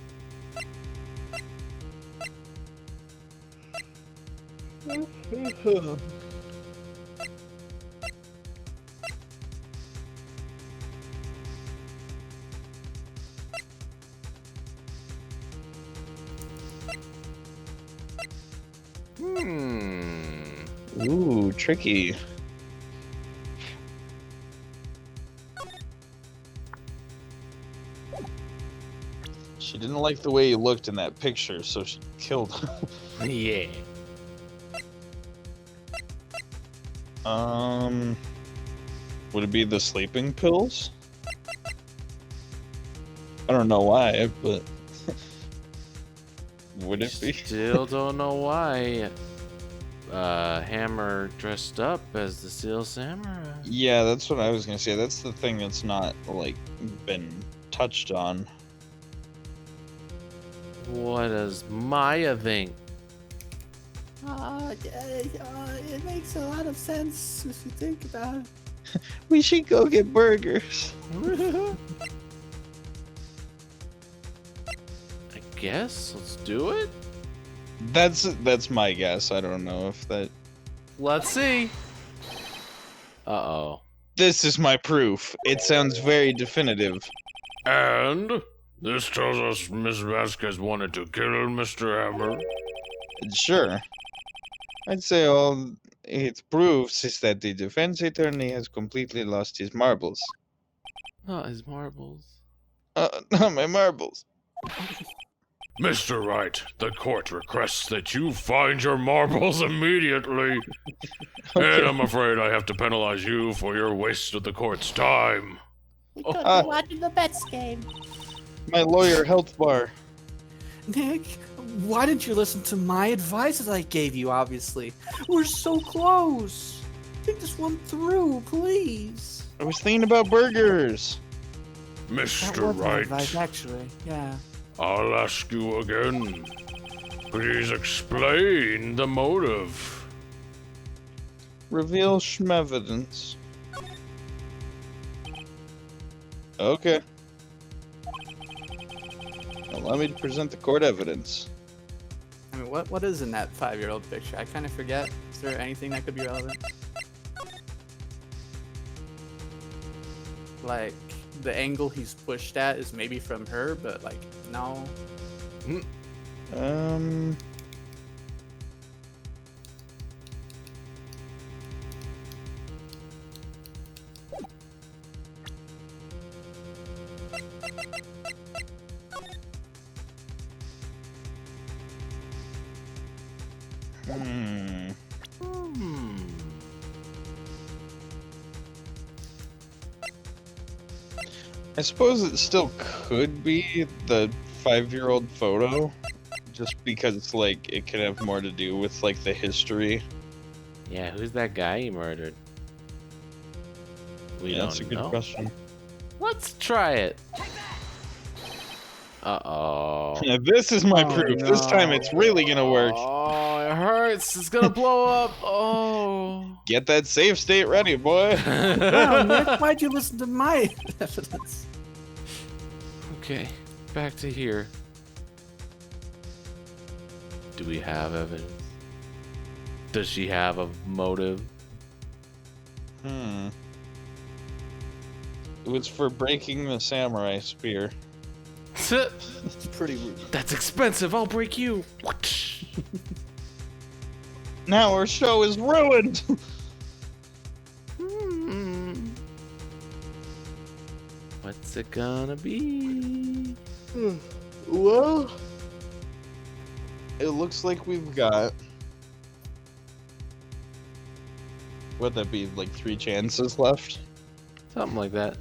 Ooh, tricky. She didn't like the way you looked in that picture, so she killed him. Yeah. Would it be the sleeping pills? I don't know why, but would it be? Still don't know why. Hammer dressed up as the Steel Samurai. Yeah, that's what I was gonna say. That's the thing that's not like been touched on. What does Maya think? It makes a lot of sense if you think about it. We should go get burgers. I guess let's do it. That's my guess. I don't know if that. Let's see. Uh-oh. This is my proof. It sounds very definitive. And this tells us Miss Vasquez wanted to kill Mr. Hammer. Sure. I'd say all it proves is that the defense attorney has completely lost his marbles. Not his marbles. Not my marbles. Mr. Wright, the court requests that you find your marbles immediately. Okay. And I'm afraid I have to penalize you for your waste of the court's time. We could be watching the Mets game. My lawyer health bar. Nick, why didn't you listen to my advice that I gave you, obviously? We're so close. Think this one through, please. I was thinking about burgers. That Mr. was my Wright, advice, actually. Yeah. I'll ask you again. Please explain the motive. Reveal evidence. Okay. Allow me to present the court evidence. I mean, what is in that 5-year-old picture? I kind of forget. Is there anything that could be relevant? Like, the angle he's pushed at is maybe from her, but like, no. I suppose it still could be the 5-year-old photo, just because it's like it could have more to do with like the history. Yeah, who's that guy he murdered? We Yeah, don't that's a good know. question. Let's try it. Uh-oh. Yeah, this is my Oh, proof. This time it's really gonna work. Oh, it hurts. It's gonna blow up. Oh. Get that save state ready, boy. Wow, Nick, why'd you listen to my evidence? Okay, back to here. Do we have evidence? Does she have a motive? It was for breaking the samurai spear. It's pretty rude. That's expensive. I'll break you. Now our show is ruined! What's it gonna be? Well, it looks like we've got... What'd that be, like 3 chances left? Something like that.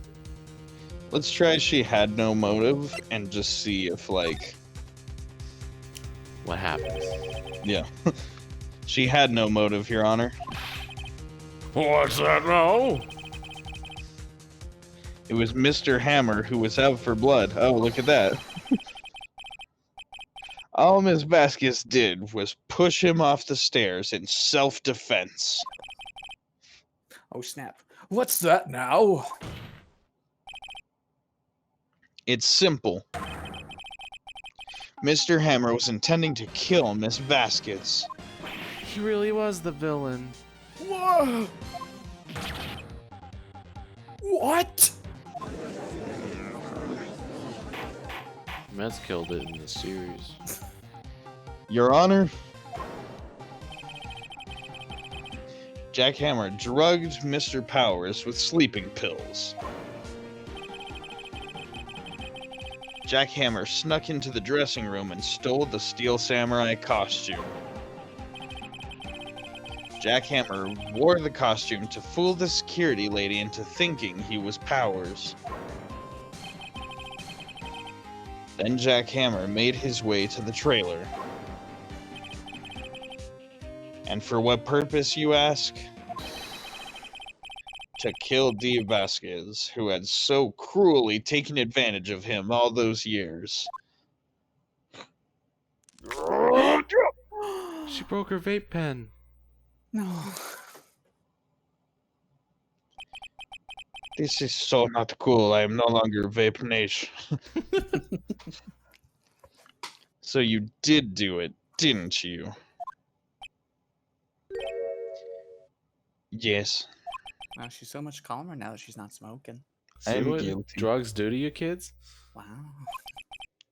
Let's try she had no motive and just see if, like... What happens? Yeah. She had no motive, Your Honor. What's that now? It was Mr. Hammer who was out for blood. Oh, look at that. All Ms. Vasquez did was push him off the stairs in self-defense. Oh, snap. What's that now? It's simple. Mr. Hammer was intending to kill Miss Vasquez. He really was the villain. Whoa! What? Mets killed it in the series. Your Honor, Jack Hammer drugged Mr. Powers with sleeping pills. Jack Hammer snuck into the dressing room and stole the Steel Samurai costume. Jack Hammer wore the costume to fool the security lady into thinking he was Powers. Then Jack Hammer made his way to the trailer. And for what purpose, you ask? To kill Dee Vasquez, who had so cruelly taken advantage of him all those years. She broke her vape pen. No. This is so not cool. I am no longer Vape Nation. So you did do it, didn't you? Yes. Wow, she's so much calmer now that she's not smoking. See I'm what guilty. drugs do to you kids? Wow.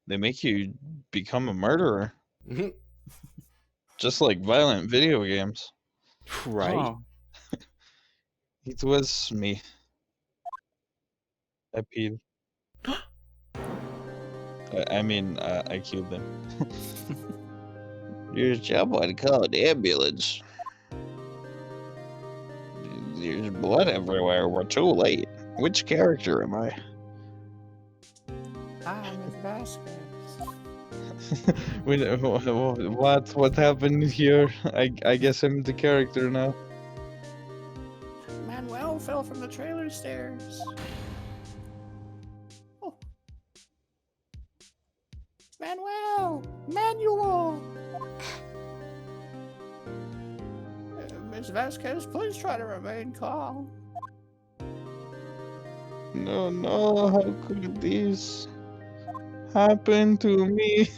They make you become a murderer. Just like violent video games. Right? Oh. It was me. I peed. I killed them. There's someone called ambulance. There's blood everywhere. We're too late. Which character am I? I'm Miss Vasquez. What happened here? I guess I'm the character now. Manuel fell from the trailer stairs. Oh. Manuel! Miss Vasquez, please try to remain calm. No, how could this happen to me?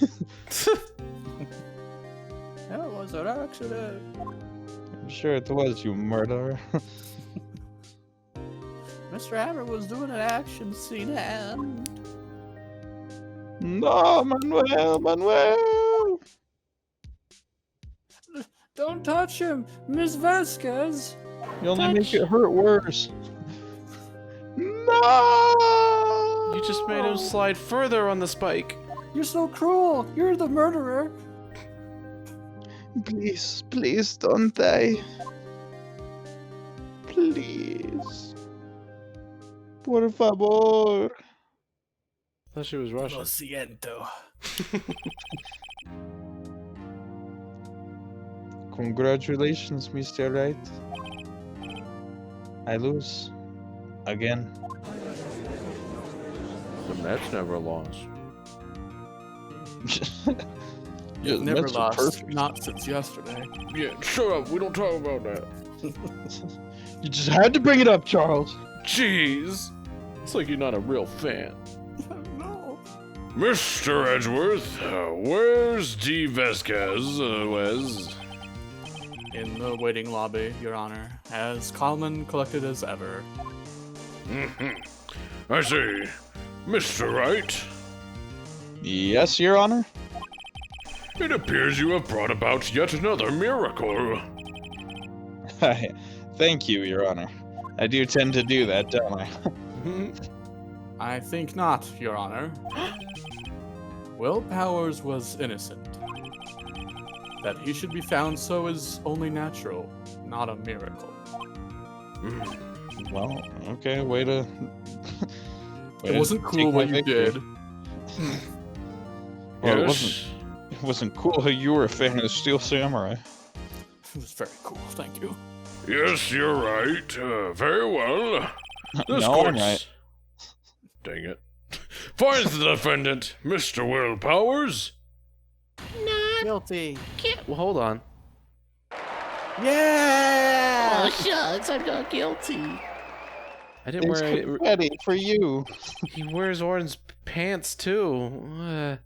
That was an accident. I'm sure it was, you murderer. Mr. Hammer was doing an action scene and... No, Manuel! Don't touch him, Miss Vasquez! You only make it hurt worse. No! You just made him slide further on the spike. You're so cruel! You're the murderer! Please don't die. Please. Por favor. I thought she was Russian. Lo siento. Congratulations, Mr. Wright. I lose. Again. The Mets never lost. Yeah, the Never Mets are lost. perfect. Not since yesterday. Yeah, shut up. We don't talk about that. You just had to bring it up, Charles. Jeez. It's like you're not a real fan. No. Mr. Edgeworth, where's D. Vasquez, Wes? In the waiting lobby, Your Honor, as calm and collected as ever. I see. Mr. Wright, Yes, Your Honor? it appears you have brought about yet another miracle. Thank you, Your Honor. I do tend to do that, don't I? I think not, Your Honor. Will Powers was innocent. That he should be found so is only natural, not a miracle. Well, okay, way to... It wasn't cool what you did. Well, Yes. it wasn't cool. You were a fan of Steel Samurai. It was very cool, thank you. Yes, you're right. Very well. This No, I'm court's- right. Dang it. Finds the defendant, Mr. Will Powers. Guilty. Well, hold on. Yeah! Oh, shucks, I'm not guilty. I didn't There's wear. confetti for you. He wears orange pants too.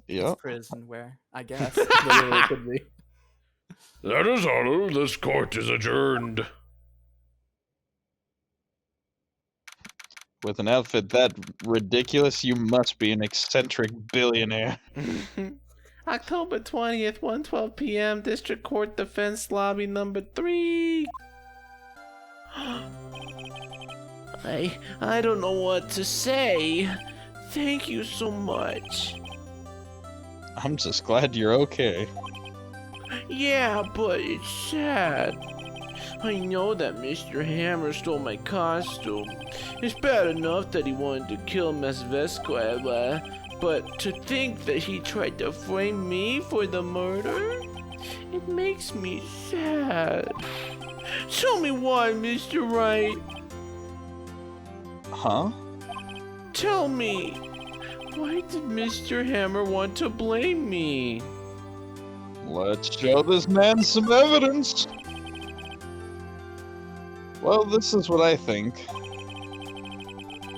Yep. Prison wear, I guess. Literally could be. That is all. This court is adjourned. With an outfit that ridiculous, you must be an eccentric billionaire. October 20th, 1:12 p.m. District Court Defense Lobby number 3. I don't know what to say. Thank you so much. I'm just glad you're okay. Yeah, but it's sad. I know that Mr. Hammer stole my costume. It's bad enough that he wanted to kill Miss Vesquez, but to think that he tried to frame me for the murder? It makes me sad. Tell me why, Mr. Wright. Huh? Tell me, why did Mr. Hammer want to blame me? Let's show this man some evidence. Well, this is what I think.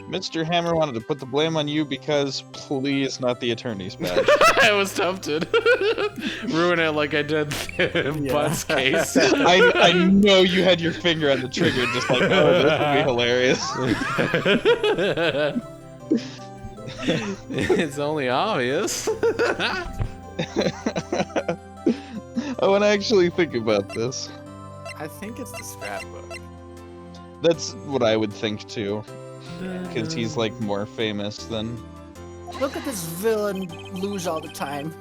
Mr. Hammer wanted to put the blame on you because, please, not the attorney's badge. I was tempted. Ruin it like I did in Butt's case. I know you had your finger on the trigger, just like, oh, this would be hilarious. It's only obvious. I want to actually think about this. I think it's the scrapbook. That's what I would think too, because he's like more famous than. Look at this villain lose all the time.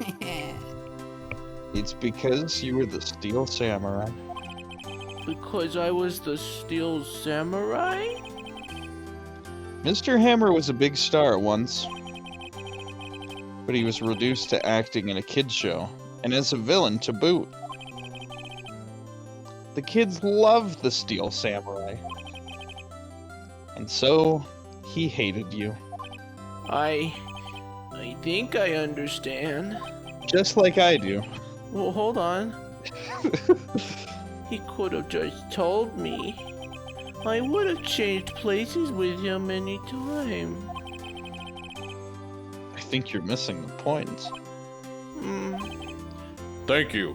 It's because you were the Steel Samurai. Because I was the Steel Samurai? Mr. Hammer was a big star once, but he was reduced to acting in a kid's show, and as a villain to boot. The kids loved the Steel Samurai, and so he hated you. I think I understand. Just like I do. Well, hold on. He could have just told me. I would have changed places with him any time. I think you're missing the point. Thank you.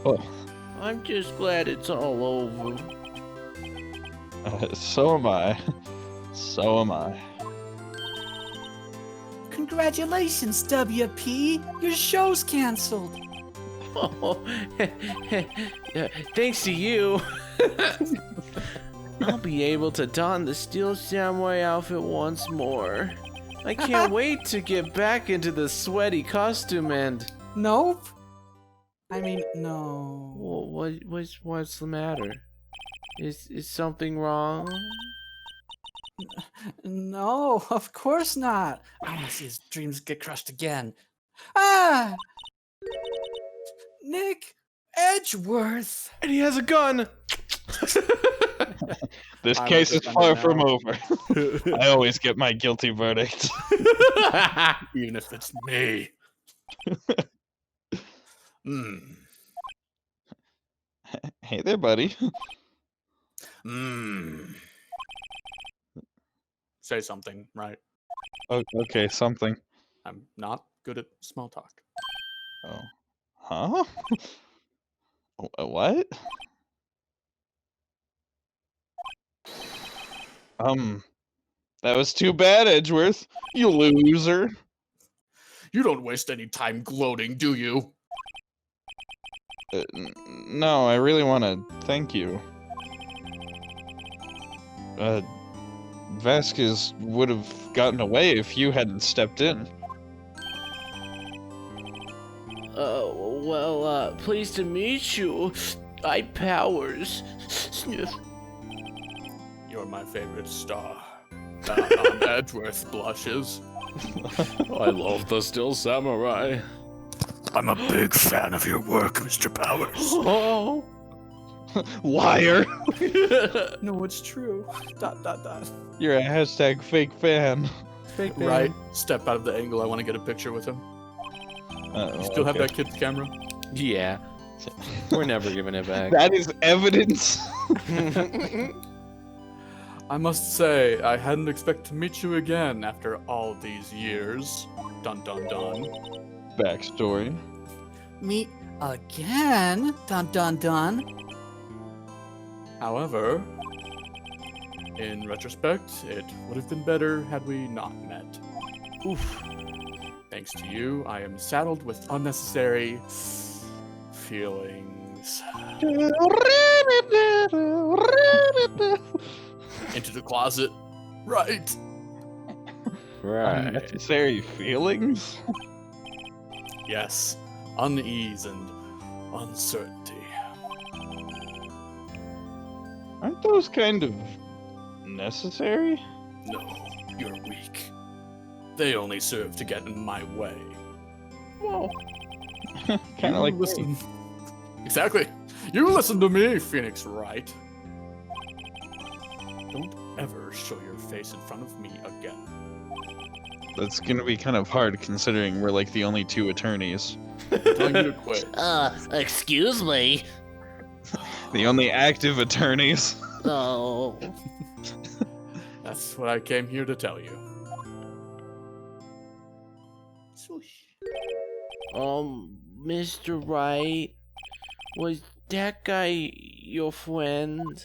Oh, I'm just glad it's all over. so am I. So am I. Congratulations, WP. Your show's canceled. Oh, thanks to you. I'll be able to don the Steel Samurai outfit once more. I can't wait to get back into the sweaty costume and... Nope. I mean, no. What's the matter? Is something wrong? No, of course not. I want to see his dreams get crushed again. Ah! Nick Edgeworth. And he has a gun! This I case will is defend far it from now. over. I always get my guilty verdict. Even if it's me. Hey there, buddy. Say something, right? Oh, okay, something. I'm not good at small talk. Oh. Huh? What? That was too bad, Edgeworth. You loser. You don't waste any time gloating, do you? No, I really want to thank you. Vasquez would have gotten away if you hadn't stepped in. Well, pleased to meet you. I Powers. Sniff. You're my favorite star. Edgeworth blushes. I love the Still Samurai. I'm a big fan of your work, Mr. Powers. Oh. Liar! No, it's true. ... You're a hashtag fake fan. Fake fan. Right, step out of the angle. I want to get a picture with him. You still have that kid's camera? Yeah. We're never giving it back. That is evidence. I must say, I hadn't expected to meet you again after all these years. Dun dun dun. Backstory. Meet again? Dun dun dun. However, in retrospect, it would have been better had we not met. Oof. Thanks to you, I am saddled with unnecessary feelings. Into the closet. Right. Right. Unnecessary feelings? Yes. Unease and uncertainty. Aren't those kind of necessary? No, you're weak. They only serve to get in my way. Whoa. Kind of like me. listen. Exactly. You listen to me, Phoenix Wright. Don't ever show your face in front of me again. That's gonna be kind of hard considering we're like the only two attorneys. I'm telling you to quit. Excuse me. The only active attorneys. Oh. That's what I came here to tell you. Mr. Wright, was that guy your friend?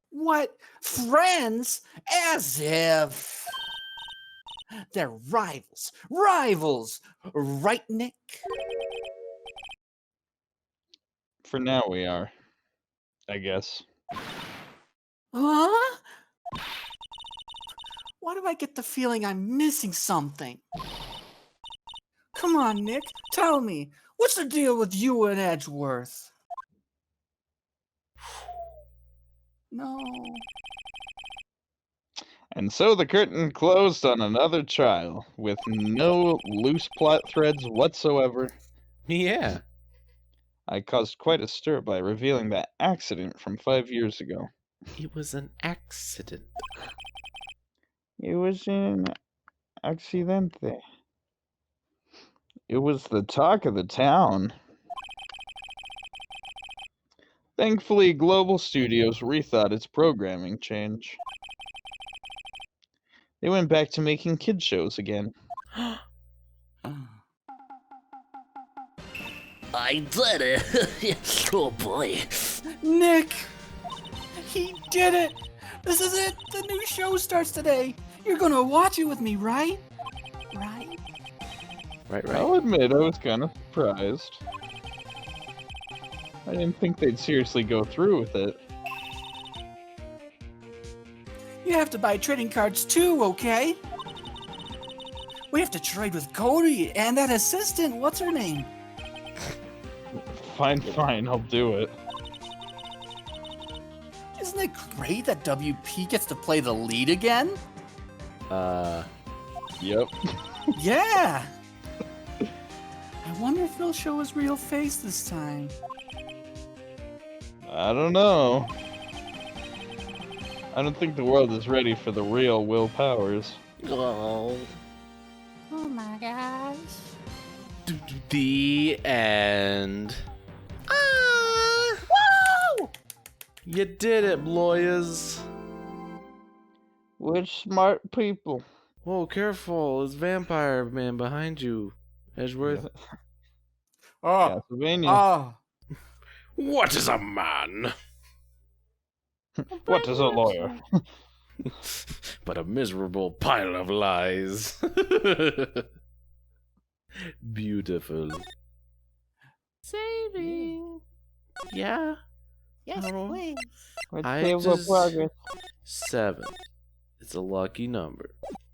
What? Friends? As if. They're rivals. Rivals! Right, Nick? For now we are. I guess. Huh? Why do I get the feeling I'm missing something? Come on, Nick, tell me. What's the deal with you and Edgeworth? No. And so the curtain closed on another trial, with no loose plot threads whatsoever. Yeah. I caused quite a stir by revealing that accident from 5 years ago. It was an accident. It was an accidente. It was the talk of the town. Thankfully, Global Studios rethought its programming change. They went back to making kid shows again. I did it. Oh boy. Nick! He did it! This is it! The new show starts today! You're gonna watch it with me, right? Right? Right. I'll admit, I was kind of surprised. I didn't think they'd seriously go through with it. You have to buy trading cards too, okay? We have to trade with Cody and that assistant, what's her name? Fine, I'll do it. Isn't it great that WP gets to play the lead again? Yep. Yeah! I wonder if he'll show his real face this time. I don't know. I don't think the world is ready for the real Will Powers. Oh. Oh my gosh. The end. Woo! You did it, lawyers. We're smart people. Whoa, careful! It's vampire man behind you, Edgeworth. Oh, Castlevania. ah. What is a man? What is a lawyer? But a miserable pile of lies. Beautiful. Saving. Yeah. Yes, Oh. please. Let's I save the just- progress. 7. It's a lucky number.